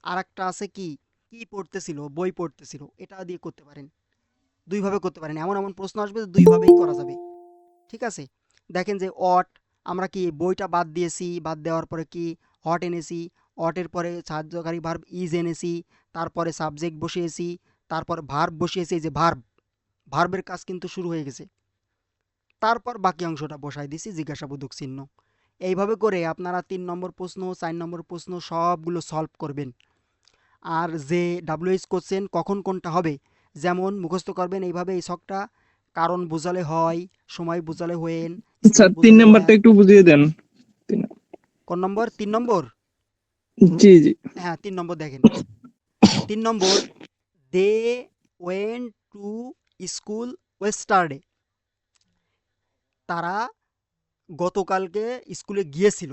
আর একটা আছে কি, কি পড়তেছিল, বই পড়তেছিল, এটা দিয়ে করতে পারেন। দুইভাবে করতে পারেন, এমন এমন প্রশ্ন আসবে যে দুইভাবেই করা যাবে। ঠিক আছে, দেখেন যে অট, আমরা কি বইটা বাদ দিয়েছি, বাদ দেওয়ার পরে কি হট এনেছি, অটের পরে সাহায্যকারী ভার্ব ইজ এনেছি, তারপরে সাবজেক্ট বসিয়েছি, তারপর ভার্ব বসিয়েছি, এই যে ভার্বের কাজ কিন্তু শুরু হয়ে গেছে, তারপর বাকি অংশটা বসাই দিছি জিজ্ঞাসাবোধক চিহ্ন। এইভাবে করে আপনারা 3 নম্বর প্রশ্ন, 4 নম্বর প্রশ্ন সবগুলো সলভ করবেন। আর যে ডাব্লিউএইচ কোশ্চেন কখন কোনটা হবে, যেমন মুখস্থ করবেন এইভাবে এই ছকটা, কারণ বোঝালে হয়, সময় বোঝালে হয়েন, আচ্ছা, স্থান 3 বোঝালে নাম্বারটা ওয়ার। একটু বুঝিয়ে দেন। কোন নম্বর? 3 নম্বর। জি, জি। হ্যাঁ 3 নম্বর দেখেন, 3 নম্বর, দে ওয়েন্ট টু স্কুল ওয়েস্টারডে। তারা গতকালকে স্কুলে গিয়েছিল।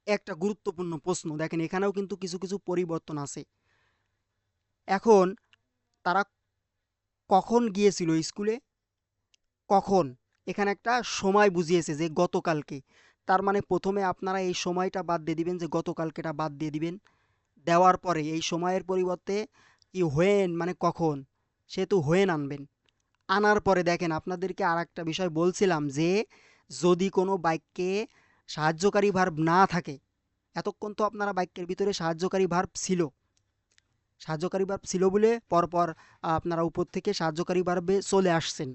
একটা গুরুত্বপূর্ণ প্রশ্ন, দেখেন এখানেও কিন্তু কিছু কিছু পরিবর্তন আছে। এখন তারা কখন গিয়েছিল স্কুলে, কখন, এখানে একটা সময় বুঝিয়েছে যে গতকালকে, তার মানে প্রথমে আপনারা এই সময়টা বাদ দিয়ে দিবেন, যে গতকালকেটা বাদ দিয়ে দিবেন। দেওয়ার পরে এই সময়ের পরিবর্তে কি হোয়েন মানে কখন, সেহেতু হোয়েন আনবেন। আনার পরে দেখেন আপনাদেরকে আর একটা বিষয় বলছিলাম যে যদি কোনো বাক্যে সাহায্যকারী ভার্ব না থাকে, এতক্ষণ তো আপনারা বাক্যের ভিতরে সাহায্যকারী ভার্ব ছিল, সাহায্যকারী ভার্ব ছিল বলে পরপর আপনারা উপর থেকে সাহায্যকারী ভার্বে চলে আসছেন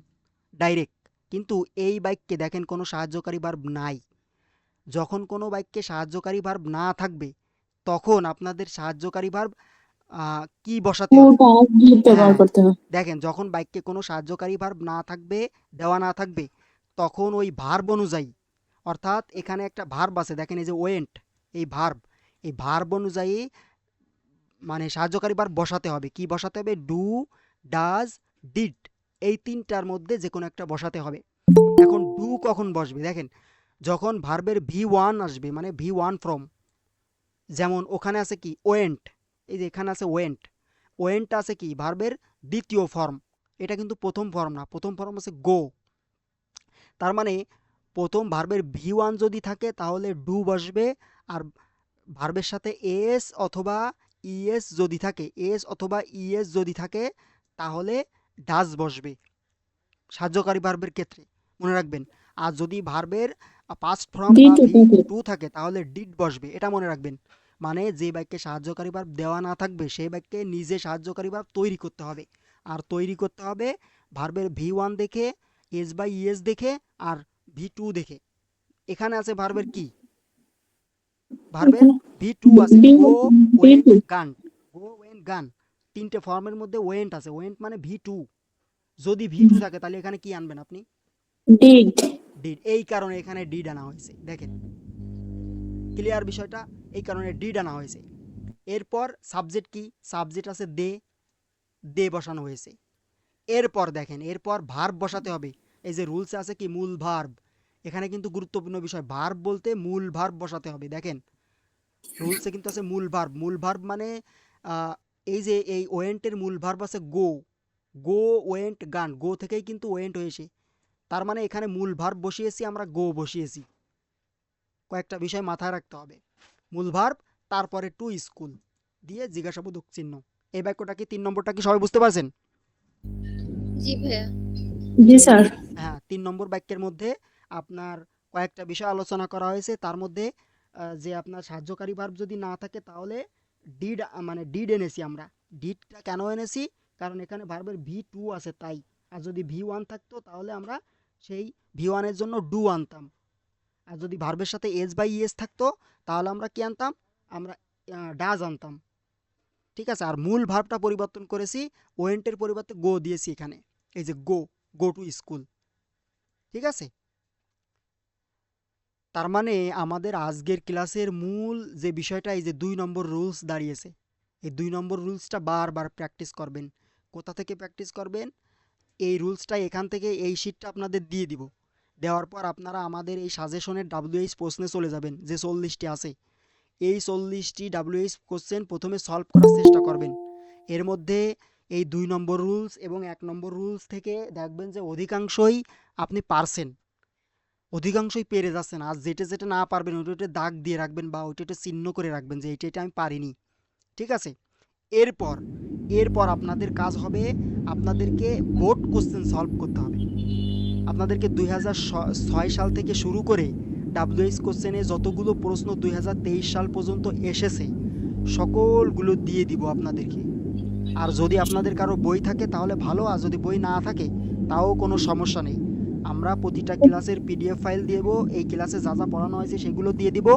ডাইরেক্ট, কিন্তু এই বাক্যে দেখেন কোনো সাহায্যকারী ভার্ব নাই। যখন কোনো বাক্যে সাহায্যকারী ভার্ব না থাকবে তখন আপনাদের সাহায্যকারী ভার্ব কি বসাতে হবে? পুরোটা ডিড ব্যবহার হ্যাঁ, করতে হবে। দেখেন যখন বাক্যে কোনো সাহায্যকারী ভার্ব না থাকবে, দেওয়া না থাকবে, তখন ওই ভার্ব অনুযায়ী, অর্থাৎ এখানে একটা ভার্ব আছে দেখেন এই যে ওয়েন্ট, এই ভার্ব অনুযায়ী মানে সাহায্যকারী ভার্ব বসাতে হবে। কি বসাতে হবে? ডু, ডাজ, ডিড, এই তিনটার মধ্যে যে কোনো একটা বসাতে হবে। এখন ডু কখন বসবে? দেখেন যখন ভার্বের V1 আসবে, মানে V1 ফ্রম, যেমন ওখানে আছে কি ওয়েন্ট, এই যে এখানে আছে ওয়েন্ট, ওয়েন্ট আছে কি ভার্বের দ্বিতীয় ফর্ম, এটা কিন্তু প্রথম ফর্ম না, প্রথম ফর্ম আছে গো। তার মানে প্রথম ভার্বের V1 যদি থাকে তাহলে ডু বসবে, আর ভার্বের সাথে এস অথবা ইএস যদি থাকে, এস অথবা ইএস যদি থাকে তাহলে ডাজ বসবে সাহায্যকারী ভার্বের ক্ষেত্রে, মনে রাখবেন। আর যদি ভার্বের পাস্ট ফর্ম বা ডিড টু থাকে তাহলে ডিড বসবে, এটা মনে রাখবেন। মানে যে বাক্যে সাহায্যকারী ভার্ব দেওয়া না থাকবে সেই বাক্যে নিজে সাহায্যকারী ভার্ব তৈরি করতে হবে, আর তৈরি করতে হবে ভার্বের V1 দেখে, এস বাই ইএস দেখে, আর V2 দেখে। এখানে আছে ভার্বের কি, ভার্বের এখানে V2 আছে, ডি গো, ডি ওয়েন্ট, টু গান। গো, ওয়েন্ট, গান, তিনটে ফর্মের মধ্যে ওয়েন্ট আছে, ওয়েন্ট মানে V2। যদি V2 থাকে তাহলে এখানে কি আনবেন আপনি? ডিড। ডিড। এই কারণে এখানে ডিড আনা হয়েছে, দেখেন ক্লিয়ার বিষয়টা, এই কারণে ডিড আনা হয়েছে। এরপর সাবজেক্ট কি? সাবজেক্ট আছে দে, দে বসানো হয়েছে। এরপর দেখেন এরপর ভার্ব বসাতে হবে। এই যে রুলসে আছে কি মূল ভার্ব, এখানে কিন্তু গুরুত্বপূর্ণ বিষয়, ভার্ব বলতে মূল ভার্ব বসাতে হবে। দেখেন রুলসে কিন্তু আছে মূল ভার্ব, মূল ভার্ব মানে আহ, এই যে এই ওয়েন্টের মূল ভার্ব আছে গো, গো, ওয়েন্ট, গান, গো থেকেই কিন্তু ওয়েন্ট হয়েছে। তার মানে এখানে মূল ভার্ব বসিয়েছি আমরা, গো বসিয়েছি। কয়েকটা বিষয় মাথায় রাখতে হবে, মূল ভার্ব, তারপরে টু স্কুল দিয়ে জিজ্ঞাসাবোধক চিহ্ন। এই বাক্যটা কি 3 নম্বরটা কি সবাই বুঝতে পারছেন? জি ভাইয়া। জি স্যার। হ্যাঁ, 3 নম্বর বাক্যের মধ্যে আপনার কয়েকটা বিষয় আলোচনা করা হয়েছে, তার মধ্যে যে আপনার সাহায্যকারী ভার্ব যদি না থাকে তাহলে ডিড, মানে ডিড এনেছি আমরা। ডিডটা কেন এনেছি? কারণ এখানে ভার্বের V2 আছে তাই। আর যদি V1 থাকতো তাহলে আমরা সেই V1 এর জন্য ডু আনতাম। আর যদি ভার্বের সাথে এস বাই ইএস থাকতো তাহলে আমরা কি আনতাম? আমরা ডাজ আনতাম। ঠিক আছে, আর মূল ভার্বটা পরিবর্তন করেছি, ওয়েন্টের পরিবর্তে গো দিয়েছি এখানে, এই যে গো, গো টু স্কুল। ঠিক আছে, তার মানে আমাদের আজকের ক্লাসের মূল যে বিষয়টা, এই যে 2 নম্বর রুলস দাঁড়িয়েছে, এই 2 নম্বর রুলসটা বারবার প্র্যাকটিস করবেন। কোথা থেকে প্র্যাকটিস করবেন? এই রুলসটা এখান থেকে, এই শিটটা আপনাদের দিয়ে দিব, দেওয়ার পর আপনারা আমাদের এই সাজেশনের WH প্রশ্নে চলে যাবেন, যে 40টি আছে, এই 40টি WH কোশ্চেন প্রথমে সলভ করার চেষ্টা করবেন। এর মধ্যে এই 2 নম্বর রুলস এবং 1 নম্বর রুলস থেকে দেখবেন যে অধিকাংশই আপনি পারছেন, অধিকাংশই পেরে যাচ্ছেন। আর যেটা যেটা না পারবেন ওইটা ওইটা দাগ দিয়ে রাখবেন বা ওইটা ওইটা চিহ্ন করে রাখবেন যে এটা এটা আমি পারিনি। ঠিক আছে, এরপর এরপর আপনাদের কাজ হবে, আপনাদেরকে বোর্ড কোশ্চেন সলভ করতে হবে। আপনাদেরকে 2006 সাল থেকে শুরু করে WH কোশ্চেনে যতগুলো প্রশ্ন 2023 সাল পর্যন্ত এসেছে সকলগুলো দিয়ে দিব আপনাদেরকে। আর যদি আপনাদের কারো বই থাকে তাহলে ভালো, আর যদি বই না থাকে তাও কোনো সমস্যা নেই, আমরা প্রতিটা ক্লাসের PDF ফাইল দিয়ে দেবো, এই ক্লাসে যা যা পড়ানো হয়েছে সেগুলো দিয়ে দিব,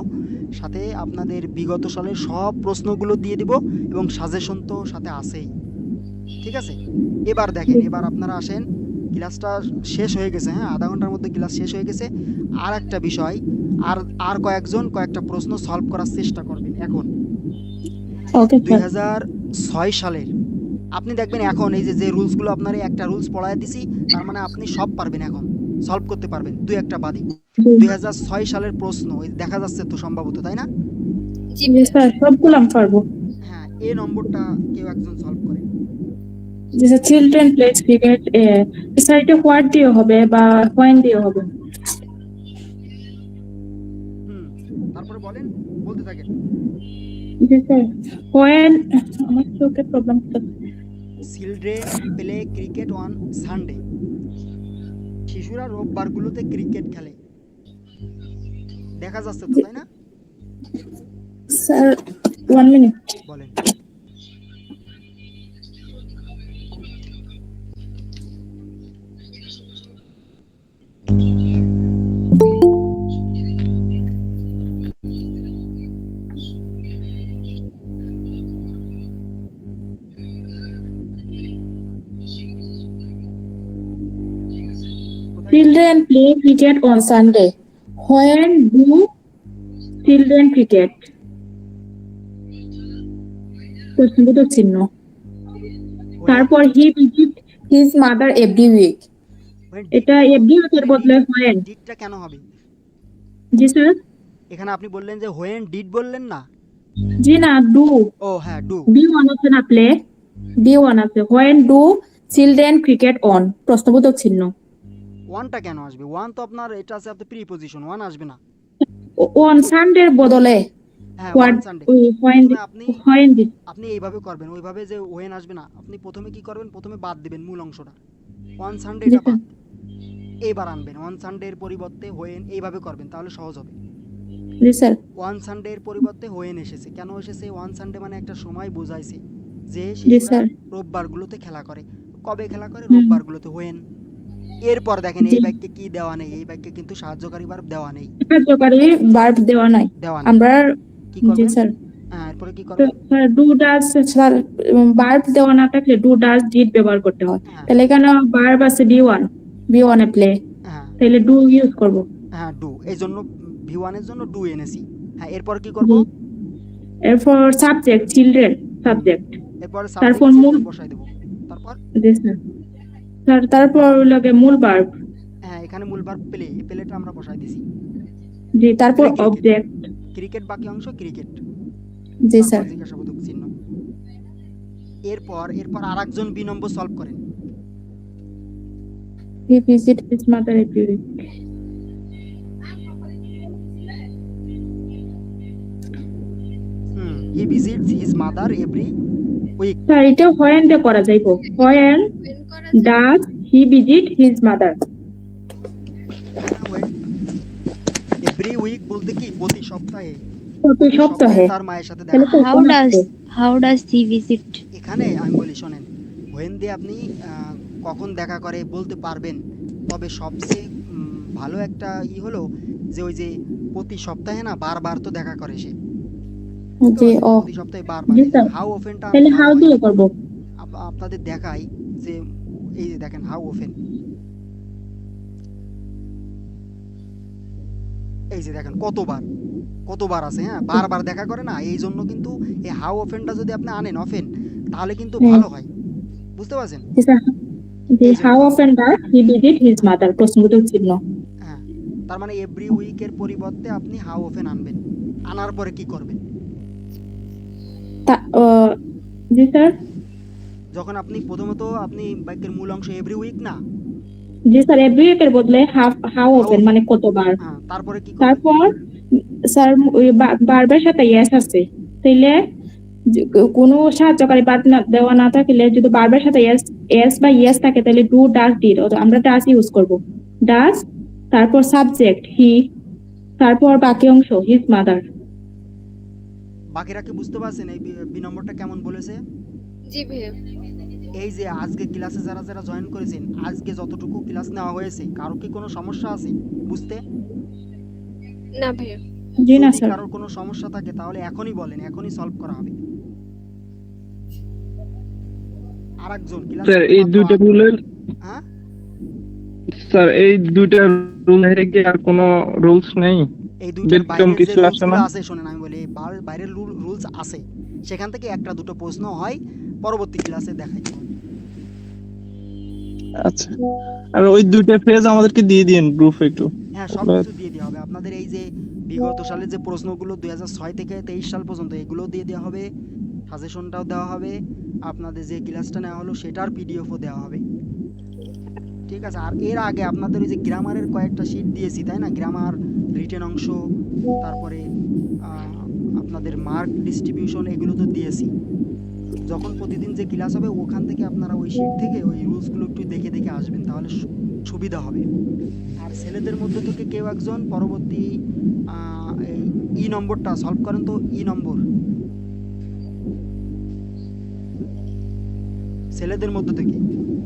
সাথে আপনাদের বিগত সালের সব প্রশ্নগুলো দিয়ে দিব, এবং সাজেশন তো সাথে আছেই। ঠিক আছে, এবার দেখেন, এবার আপনারা আসেন, ক্লাসটা শেষ হয়ে গেছে, হ্যাঁ আধা ঘন্টার মধ্যে ক্লাস শেষ হয়ে গেছে। আর একটা বিষয়, আর আর কয়েকটা প্রশ্ন সলভ করার চেষ্টা করবেন এখন। Okay sir. 2006 সালের আপনি দেখবেন এখন এই যে যে রুলসগুলো আপনার একটা রুলস পড়ায় দিছি, তার মানে আপনি সব পারবেন, এখন সলভ করতে পারবেন, দুই একটা বাদে। 2006 সালের প্রশ্ন ওই দেখা যাচ্ছে তো সম্ভবত, তাই না? জি জি ভাইয়া। স্যার, সবগুলো আমি পারবো। হ্যাঁ, এই নম্বরটা কেউ একজন সলভ করে। জি sir, children plays cricket, sir এটা হোয়াট দিয়ে হবে বা হোয়েন দিয়ে হবে? হুম, তারপরে বলেন, বলতে থাকেন। জি স্যার, হোয়েন, আমার চোখে প্রবলেম হচ্ছে। Children play cricket on Sunday. শিশুরা রোববারগুলোতে ক্রিকেট খেলে। দেখা যাচ্ছে তো, তাই না? Sir 1 minute. বলেন। কোথায়? Children play cricket on Sunday. When do children cricket? প্রশ্নবোধক চিহ্ন। তারপর he visit his mother every week. এটা every week এর বদলে when। ডিডটা কেন হবে? জি স্যার। এখানে আপনি বললেন যে হোয়েন ডিড বললেন না? জি না, do। ও হ্যাঁ, ডু। B1 আছে না, প্লে। B1 আছে। when do children cricket on? প্রশ্নবোধক চিহ্ন। ওয়ানটা কেন আসবে? ওয়ান তো আপনার এটা আছে আপনার প্রিপজিশন, ওয়ান আসবে না। on Sunday এর বদলে হ্যাঁ, what ওয়ান সানডে। when আপনি এইভাবে করবেন, ওইভাবে যে ওয়েন আসবে না। আপনি প্রথমে কি করবেন? প্রথমে বাদ দিবেন মূল অংশটা, ওয়ান সানডে এটা বাদ, এইবার আনবেন ওয়ান সানডে এর পরিবর্তে হোয়েন, এইভাবে করবেন, তাহলে সহজ হবে। জি স্যার। ওয়ান সানডে এর পরিবর্তে হোয়েন এসেছে। কেন এসেছে? ওয়ান সানডে মানে একটা সময় বোঝাইছে যে জি শিশুরা স্যার। রোববারগুলোতে খেলা করে। কবে খেলা করে? রোববারগুলোতে, হোয়েন। এরপর দেখেন এই বাক্যে কি দেওয়া নেই, এই বাক্যে কিন্তু সাহায্যকারী ভার্ব দেওয়া নেই, সাহায্যকারী ভার্ব দেওয়া নাই। দেওয়া নেই। আমরা কি জি করবেন? স্যার। হ্যাঁ, এরপরে কি করবেন? ডু ডাজ স্যার, ভার্ব দেওয়া না থাকলে ডু ডাজ ডিড ব্যবহার করতে হয়। হ্যাঁ, তাহলে এখানে ভার্ব আছে B1 এ প্লে, হ্যাঁ, তাহলে ডু ইউজ করব। হ্যাঁ, ডু। এই জন্য V1 এর জন্য ডু এনেছি। হ্যাঁ, এরপর কি করব? এরপর সাবজেক্ট চিলড্রেন, সাবজেক্ট। এরপর তারপর সাবজেক্ট মূল, বসাই দেব। তারপর জি স্যার। স্যার তারপর লাগে মূল ভার্ব। হ্যাঁ, এখানে মূল ভার্ব প্লে, এই প্লেটা আমরা বসাই দিছি। জি, তারপর ক্রিকেট, অবজেক্ট। ক্রিকেট বাকি অংশ ক্রিকেট। জি তারপর স্যার। জিজ্ঞাসাবোধক চিহ্ন। এরপর আরেকজন 2 নম্বর সলভ করেন। He visit his mother every week. He visits his mother every week. Sir এটা হোয়েন দিয়ে করা যাইব। হোয়েন when করা does he visit his mother. Every week বলতে কি? প্রতি সপ্তাহে। প্রতি সপ্তাহে তার মায়ের সাথে দেখা তাহলে করে। how does he visit? এখানে আমি বলি শোনেন, হোয়েন দিয়ে আপনি কখন দেখা করে বলতে পারবেন, তবে সবচেয়ে ভালো একটা হলো যে ওই যে প্রতি সপ্তাহে না বারবার তো দেখা করে সে। জি ও প্রতি সপ্তাহে বারবার। জি স্যার। হাউ অফেনটা তাহলে হাউ দিয়ে করব। আপনাদের দেখাই যে এই যে দেখেন হাউ অফেন, এই যে দেখেন কতবার আছে। হ্যাঁ, বারবার দেখা করে না, এই জন্য কিন্তু এই হাউ অফেনটা যদি আপনি আনেন অফেন, তাহলে কিন্তু ভালো হয়। বুঝতে পারছেন? জি স্যার। জি, how often does he visit his mother, প্রশ্নবোধক চিহ্ন। হ্যাঁ, তার মানে এভরি উইকের পরিবর্তে আপনি হাউ অফেন আনবেন। আনার পরে কি করবেন? জি স্যার। যখন আপনি প্রথমত আপনি বাক্যের মূল অংশ এভরি উইক না? জি স্যার, এভরি উইকের বদলে হাউ অফেন মানে কতবার। হ্যাঁ, তারপরে কি করবেন? তারপর স্যার ওই ভার্বের সাথে ইয়েস আছে, তাইলে কোনো সাহায্যকারী বাদ না দেওয়া না থাকলে যদি ভার্বের সাথে এস বা ইয়েস থাকে তাহলে ডু ডাজ ডিড, আমরা ডাজ ইউজ করব। ডাজ, তারপর সাবজেক্ট হি, তারপর বাকি অংশ হিজ মাদার। বাকিরা কি বুঝতে পারছেন এই বি নম্বরটা কেমন বলেছে? জি ভাইয়া। এই যে আজকে ক্লাসে যারা জয়েন করেছেন, আজকে যতটুকু ক্লাস নেওয়া হয়েছে, কারো কি কোনো সমস্যা আছে বুঝতে? না ভাইয়া। জি না যদি স্যার। কারোর কোনো সমস্যা থাকে তাহলে এখনই বলেন, এখনই সলভ করা হবে। আরেকজন ক্লাস স্যার এই দুইটা রুলের, হ্যাঁ স্যার এই দুইটা রুল থেকে আর কোনো রুলস নেই? এই দুইটার ব্যতিক্রম বাইরের যে কিছু আছে রুলসগুলো না? আছে, শোনেন আমি বলি, বাইরের রুলস আছে, সেখান থেকে একটা দুটো প্রশ্ন হয়, পরবর্তী ক্লাসে দেখাই দেব। আচ্ছা, আর ওই দুইটা ফ্রেজ আমাদেরকে দিয়ে দিন গ্রুপে একটু। হ্যাঁ, সব কিছু দিয়ে দেওয়া হবে আপনাদের। এই যে বিগত সালের যে প্রশ্নগুলো 2006 থেকে 23 সাল পর্যন্ত, এগুলো দিয়ে দেওয়া হবে, সাজেশনটাও দেওয়া হবে, আপনাদের যে ক্লাসটা নেওয়া হলো সেটার পিডিএফও দেওয়া হবে। ঠিক আছে? আর এর আগে আপনাদের ওই যে গ্রামারের কয়েকটা শীট দিয়েছি, তাই না? গ্রামার, রিটেন অংশ, তারপরে আপনাদের মার্ক ডিস্ট্রিবিউশন, এগুলো তো দিয়েছি। যখন প্রতিদিন যে ক্লাস হবে ওখান থেকে আপনারা ওই শিট থেকে ওই রুলসগুলো একটু দেখে দেখে আসবেন, তাহলে সুবিধা হবে। আর ছেলেদের মধ্যে থেকে কেউ একজন পরবর্তী এই নম্বরটা সলভ করেন তো, নম্বর ছেলেদের মধ্যে থেকে।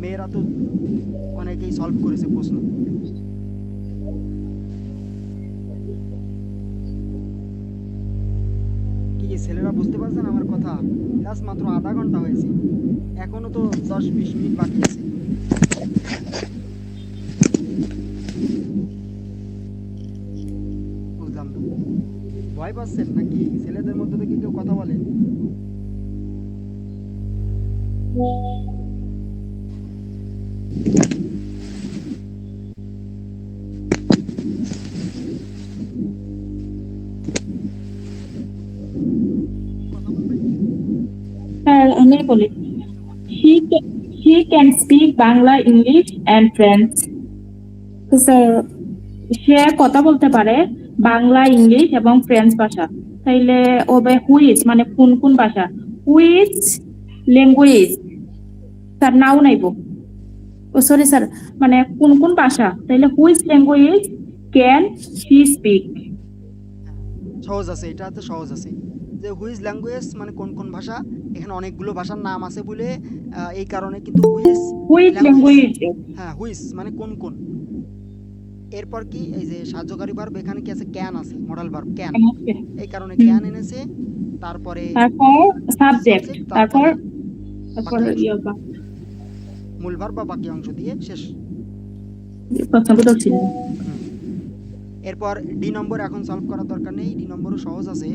মেয়েরা তো অনেকেই সলভ করেছে প্রশ্ন। কি ছেলেরা বুঝতে পারছেন আমার কথা? ক্লাস মাত্র আধা ঘন্টা হয়েছে, এখনো তো 10-20 মিনিট বাকি আছে। বুঝলাম না, ভয় পাচ্ছেন নাকি? ছেলেদের মধ্যে থেকে কেউ কথা বলেন? কথা বলবেন? স্যার আমি বলি, she can speak Bangla, English and French. তো স্যার সে কথা বলতে পারে বাংলা, ইংলিশ এবং ফ্রেঞ্চ ভাষা। তাইলে ওবে হুইচ মানে কোন কোন ভাষা, হুইচ ল্যাঙ্গুয়েজ স্যার নাও নাইব, ও সরি স্যার, মানে কোন কোন ভাষা, তাইলে which language can she speak. সহজ আছে, এটা তো সহজ আছে যে হুইজ ল্যাঙ্গুয়েজ মানে কোন কোন ভাষা। এখানে অনেকগুলো ভাষার নাম আছে বলে এই কারণে কিন্তু হুইচ ল্যাঙ্গুয়েজ, হ্যাঁ হুইজ মানে কোন কোন। এরপর কি এই যে সাহায্যকারী ভার্ব, এখানে কি আছে? ক্যান আছে, মডাল ভার্ব ক্যান, এই কারণে ক্যান এনেছে। তারপরে তারপর সাবজেক্ট, তারপর বাকি অংশ, মূল ভার্ব বা বাকি অংশ দিয়ে শেষ। প্রশ্নবোধক ছিল। এরপর ডি নম্বর এখন সলভ করার দরকার নেই, ডি নম্বরও সহজ আছে।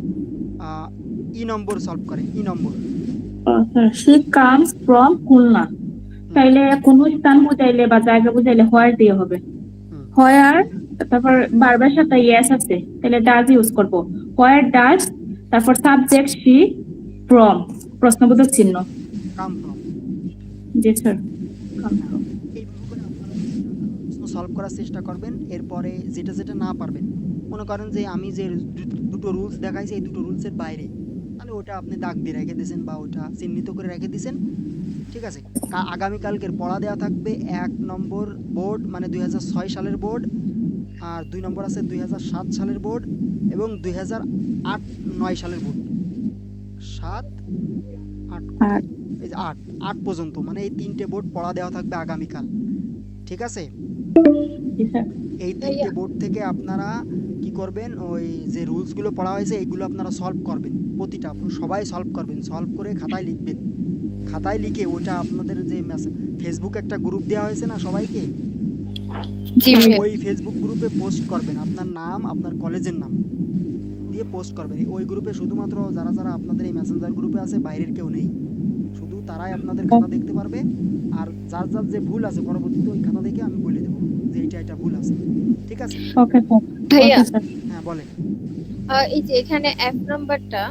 ই নম্বর সলভ করেন, ই নম্বর। শি কামস ফ্রম খুলনা, তাইলে কোনো স্থান বুঝাইলে বা জায়গা বুঝাইলে হোয়ার দিয়ে হবে। হোয়ার, তারপর বারবার সাথে ইয়েস আছে, তাহলে ডাজ ইউজ করব। হোয়ার ডাজ, তারপর সাবজেক্ট শি, ফ্রম প্রশ্নবোধক চিহ্ন। Come from. জি স্যার, কাম ফ্রম। এইভাবে করে আপনারা প্রশ্ন সলভ করার চেষ্টা করবেন। এরপরে যেটা যেটা না পারবেন, মনে করেন যে আমি যে দুটো রুলস দেখাইছি এই দুটো রুলসের বাইরে, তাহলে ওটা আপনি দাগ দিয়ে রেখে দিয়েছেন বা ওটা চিহ্নিত করে রেখে দিয়েছেন, ঠিক আছে। আগামীকালকের পড়া দেওয়া থাকবে 1 নম্বর বোর্ড মানে 2006 সালের বোর্ড, আর 2 নম্বর আছে 2007 সালের বোর্ড এবং 2008-9 সালের বোর্ড। 7, 8, এই যে 8 পর্যন্ত মানে এই 3টে বোর্ড পড়া দেওয়া থাকবে আগামীকাল, ঠিক আছে। জি স্যার। এই 3টে বোর্ড থেকে আপনারা কি করবেন, ওই যে রুলসগুলো পড়া হয়েছে এইগুলো আপনারা সলভ করবেন, প্রতিটা সবাই সলভ করবেন, সলভ করে খাতায় লিখবেন। খাতায় লিখে ওটা আপনাদের যে ফেসবুক একটা গ্রুপ দেওয়া হয়েছে না সবাইকে, জি ভাইয়া। ওই ফেসবুক গ্রুপে পোস্ট করবেন, আপনার নাম আপনার কলেজের নাম দিয়ে পোস্ট করবেন। ওই গ্রুপে শুধুমাত্র যারা যারা আপনাদের এই মেসেঞ্জার গ্রুপে আছে, বাইরের কেউ নেই, শুধু তারাই আপনাদের খাতা দেখতে পারবে। আর যার যার যে ভুল আছে পরবর্তীতে ওই খাতা দেখে আমি বলে দেবো যে এটা ভুল আছে, ঠিক আছে। Okay sir. ভাইয়া ওকে স্যার। হ্যাঁ বলেন। এই যে এখানে এফ নাম্বারটা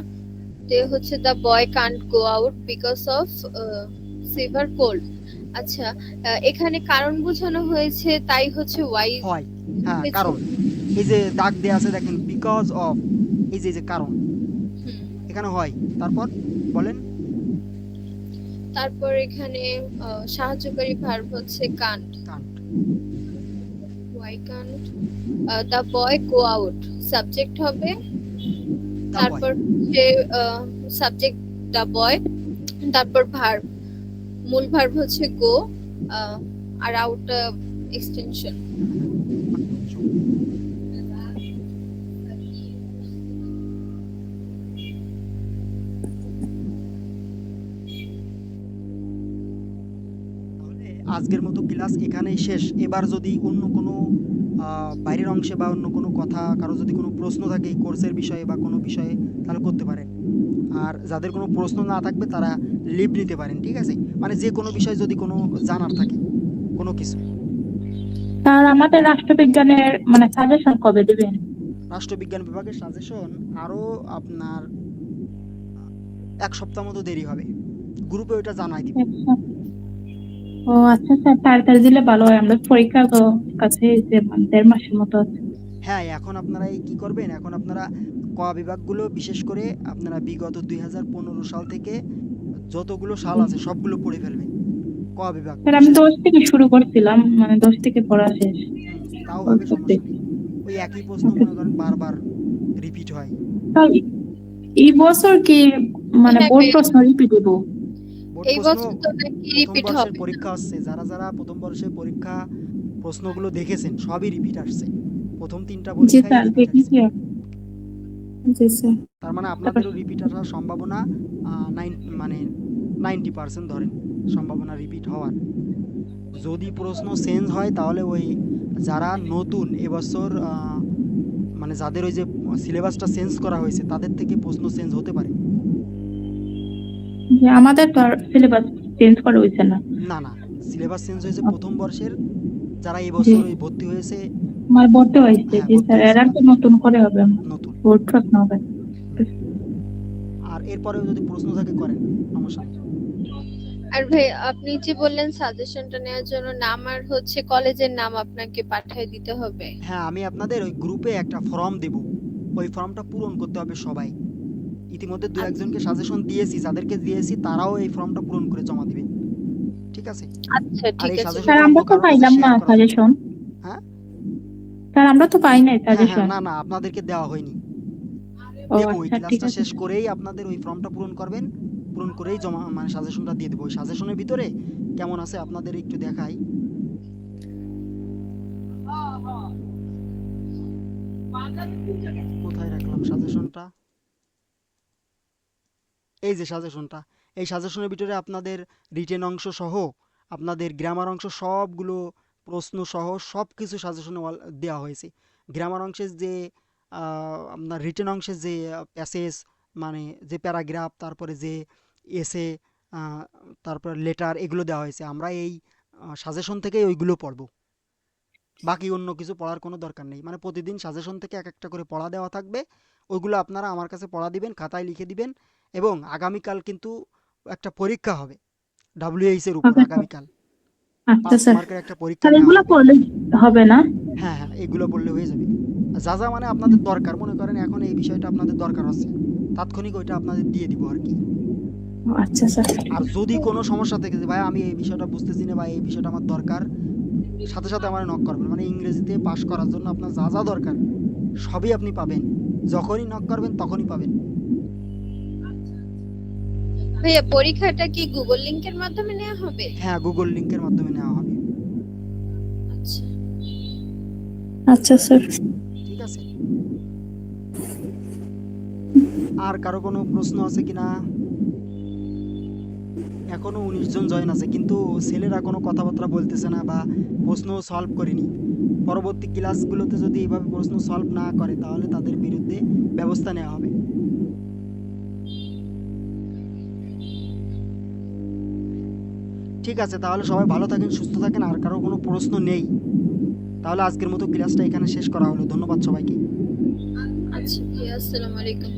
তে হচ্ছে the boy can't go out because of severe cold. আচ্ছা, এখানে কারণ বোঝানো হয়েছে, তাই হচ্ছে ওয়াই হয়, হ্যাঁ কারণ এই যে দাগ দেয়া আছে দেখেন, বিকজ অফ, এই যে কারণ এখানে হয়। তারপর বলেন। তারপর এখানে সাহায্যকারী ভার্ব হচ্ছে can't, can't, why can't the boy go out, subject হবে। তারপর হচ্ছে সাবজেক্ট দ্য বয়, তারপর ভার্ব, মূল ভার্ব হচ্ছে গো, আর আউট এক্সটেনশন। আজকের মতো ক্লাস এখানেই শেষ। এবার যদি অন্য কোনো বাইরের অংশে বা অন্য কোনো কথা, কারো যদি কোনো প্রশ্ন থাকে এই কোর্সের বিষয়ে বা কোনো বিষয়ে, তাহলে করতে পারেন। আর যাদের কোনো প্রশ্ন না থাকবে তারা লিভ নিতে পারেন, ঠিক আছে। মানে যে কোনো বিষয় যদি কোনো জানার থাকে কোনো কিছু। স্যার আমাদের রাষ্ট্রবিজ্ঞানের মানে সাজেশন কবে দিবেন? রাষ্ট্রবিজ্ঞান বিভাগের সাজেশন আরও আপনার 1 সপ্তাহ মতো দেরি হবে, গ্রুপে ওইটা জানাই দিবে। ও আচ্ছা স্যার, তাড়াতাড়ি দিলে ভালো হয়, আমরা পরীক্ষা তো কাছে যে 1.5 মাসের মতো আছে। হ্যাঁ, এখন আপনারা এই কি করবেন, এখন আপনারা ক বিভাগগুলো বিশেষ করে আপনারা বিগত 2015 সাল থেকে যতগুলো সাল আছে সবগুলো পড়ে ফেলবেন, ক বিভাগ। স্যার আমি 10 থেকে শুরু করছিলাম, মানে 10 থেকে পড়া শেষ। তাও হবে, সমস্যা নেই। ওই একই প্রশ্ন মনে করেন বারবার রিপিট হয়। তাই এই বছর কি মানে হ্যাঁ বোর্ড ভাইয়া, প্রশ্ন রিপিট দেবো? বোর্ড এই প্রশ্ন বছর তো নাকি প্রথম রিপিট বর্ষের হবে। পরীক্ষা আসছে, যারা যারা প্রথম বর্ষের পরীক্ষা প্রশ্নগুলো দেখেছেন সবই রিপিট আসছে, প্রথম 3টা জি পরীক্ষায় স্যার রিপিট আসছে। দেখেছি। জি স্যার। তার মানে আপনাদেরও রিপিট আসার সম্ভাবনা মানে 90% ধরেন সম্ভাবনা রিপিট হওয়ার। যদি প্রশ্ন চেঞ্জ হয় তাহলে ওই যারা নতুন এবছর মানে যাদের ওই যে সিলেবাসটা চেঞ্জ করা হয়েছে তাদের থেকে প্রশ্ন চেঞ্জ হতে পারে। যে আমাদের তো আর সিলেবাস চেঞ্জ করা হয়েছে না। না না, সিলেবাস চেঞ্জ হয়েছে প্রথম বর্ষের, যারা জি এবছর ওই ভর্তি হয়েছে। আমার ভর্তি হয়েছে। হ্যাঁ, জি ভর্তি স্যার, হয়েছে এরা তো তাদের নতুন করে হবে, নতুন। বোর্ড প্রশ্ন হবে। আর এরপরেও যদি প্রশ্ন থাকে করেন, সমস্যা নেই। আর ভাই আপনি যে বললেন সাজেশনটা নেওয়ার জন্য নাম আর হচ্ছে কলেজের নাম আপনাকে পাঠিয়ে দিতে হবে। হ্যাঁ, আমি আপনাদের ওই গ্রুপে একটা ফর্ম দেব, ওই ফর্মটা পূরণ করতে হবে সবাই। ইতিমধ্যে দু একজনকে সাজেশন দিয়েছি, যাদেরকে দিয়েছি তারাও এই ফর্মটা পূরণ করে জমা দিবেন, ঠিক আছে? আচ্ছা আর ঠিক এই আছে। স্যার সাজেশনটা অন্য আমরা তো কারোর কাছে পাইলাম না শেয়ার করা যাবে না। সাজেশন। হ্যাঁ স্যার আমরা তো পাই নাই হ্যাঁ হ্যাঁ, সাজেশন। না না, আপনাদেরকে দেওয়া হয়নি, ও দেবো। ওই আচ্ছা ঠিক ক্লাসটা আছে। শেষ করেই আপনাদের ওই ফর্মটা পূরণ করবেন, পূরণ করেই জমা মানে সাজেশনটা দিয়ে দেবো। ওই সাজেশনের ভিতরে কেমন আছে আপনাদের একটু দেখাই। কোথায় রাখলাম সাজেশনটা? এই যে সাজেশনটা, এই সাজেশনের ভিতরে আপনাদের রিটেন অংশ সহ আপনাদের গ্রামার অংশ সবগুলো প্রশ্ন সহ সব কিছু সাজেশনে দেওয়া হয়েছে। গ্রামার অংশের যে আপনার রিটেন অংশের যে প্যাসেজ মানে যে প্যারাগ্রাফ, তারপরে যে এসে, তারপর লেটার, এগুলো দেওয়া হয়েছে। আমরা এই সাজেশন থেকেই ওইগুলো পড়ব, বাকি অন্য কিছু পড়ার কোনো দরকার নেই। মানে প্রতিদিন সাজেশন থেকে এক একটা করে পড়া দেওয়া থাকবে, ওইগুলো আপনারা আমার কাছে পড়া দিবেন, খাতায় লিখে দিবেন। এবং আগামীকাল কিন্তু একটা পরীক্ষা হবে WH এর উপর, হবে স্যার। আগামীকাল আচ্ছা 5 স্যার। মার্কের একটা পরীক্ষা স্যার নেওয়া এগুলো হবে। পড়লে হবে না? হ্যাঁ হ্যাঁ, এগুলো পড়লে হয়ে যাবে। আর যা যা মানে আপনাদের দরকার, মনে করেন এখন এই বিষয়টা আপনাদের দরকার হচ্ছে, তাৎক্ষণিক ওইটা আপনাদের দিয়ে দিব আর কি। ও আচ্ছা স্যার। আর যদি কোনো সমস্যা থেকে যে ভাই আমি এই বিষয়টা বুঝতেছি না বা এই বিষয়টা আমার দরকার, সাথে সাথে আমার নক করবেন। মানে ইংরেজিতে পাশ করার জন্য আপনার যা যা দরকার সবই আপনি পাবেন, যখনই নক করবেন তখনই পাবেন। ভাইয়া পরীক্ষাটা কি গুগল লিংকের মাধ্যমে নেওয়া হবে? হ্যাঁ, গুগল লিংকের মাধ্যমে নেওয়া হবে। আচ্ছা। আচ্ছা স্যার। ঠিক আছে, আর কারো কোনো প্রশ্ন আছে কিনা? এখনো 19 জন জয়েন আছে, কিন্তু ছেলেরা কোনো কথাবার্তা বলতেছে না বা প্রশ্ন সলভ করেনি। পরবর্তী ক্লাসগুলোতে যদি এইভাবে প্রশ্ন সলভ না করে তাহলে তাদের বিরুদ্ধে ব্যবস্থা নেওয়া হবে। ঠিক আছে, তাহলে সবাই ভালো থাকেন, সুস্থ থাকেন। আর কারো কোনো প্রশ্ন নেই তাহলে আজকের মতো ক্লাসটা এখানে শেষ করা হলো। ধন্যবাদ সবাইকে। আচ্ছা ভাইয়া, আসসালামু আলাইকুম।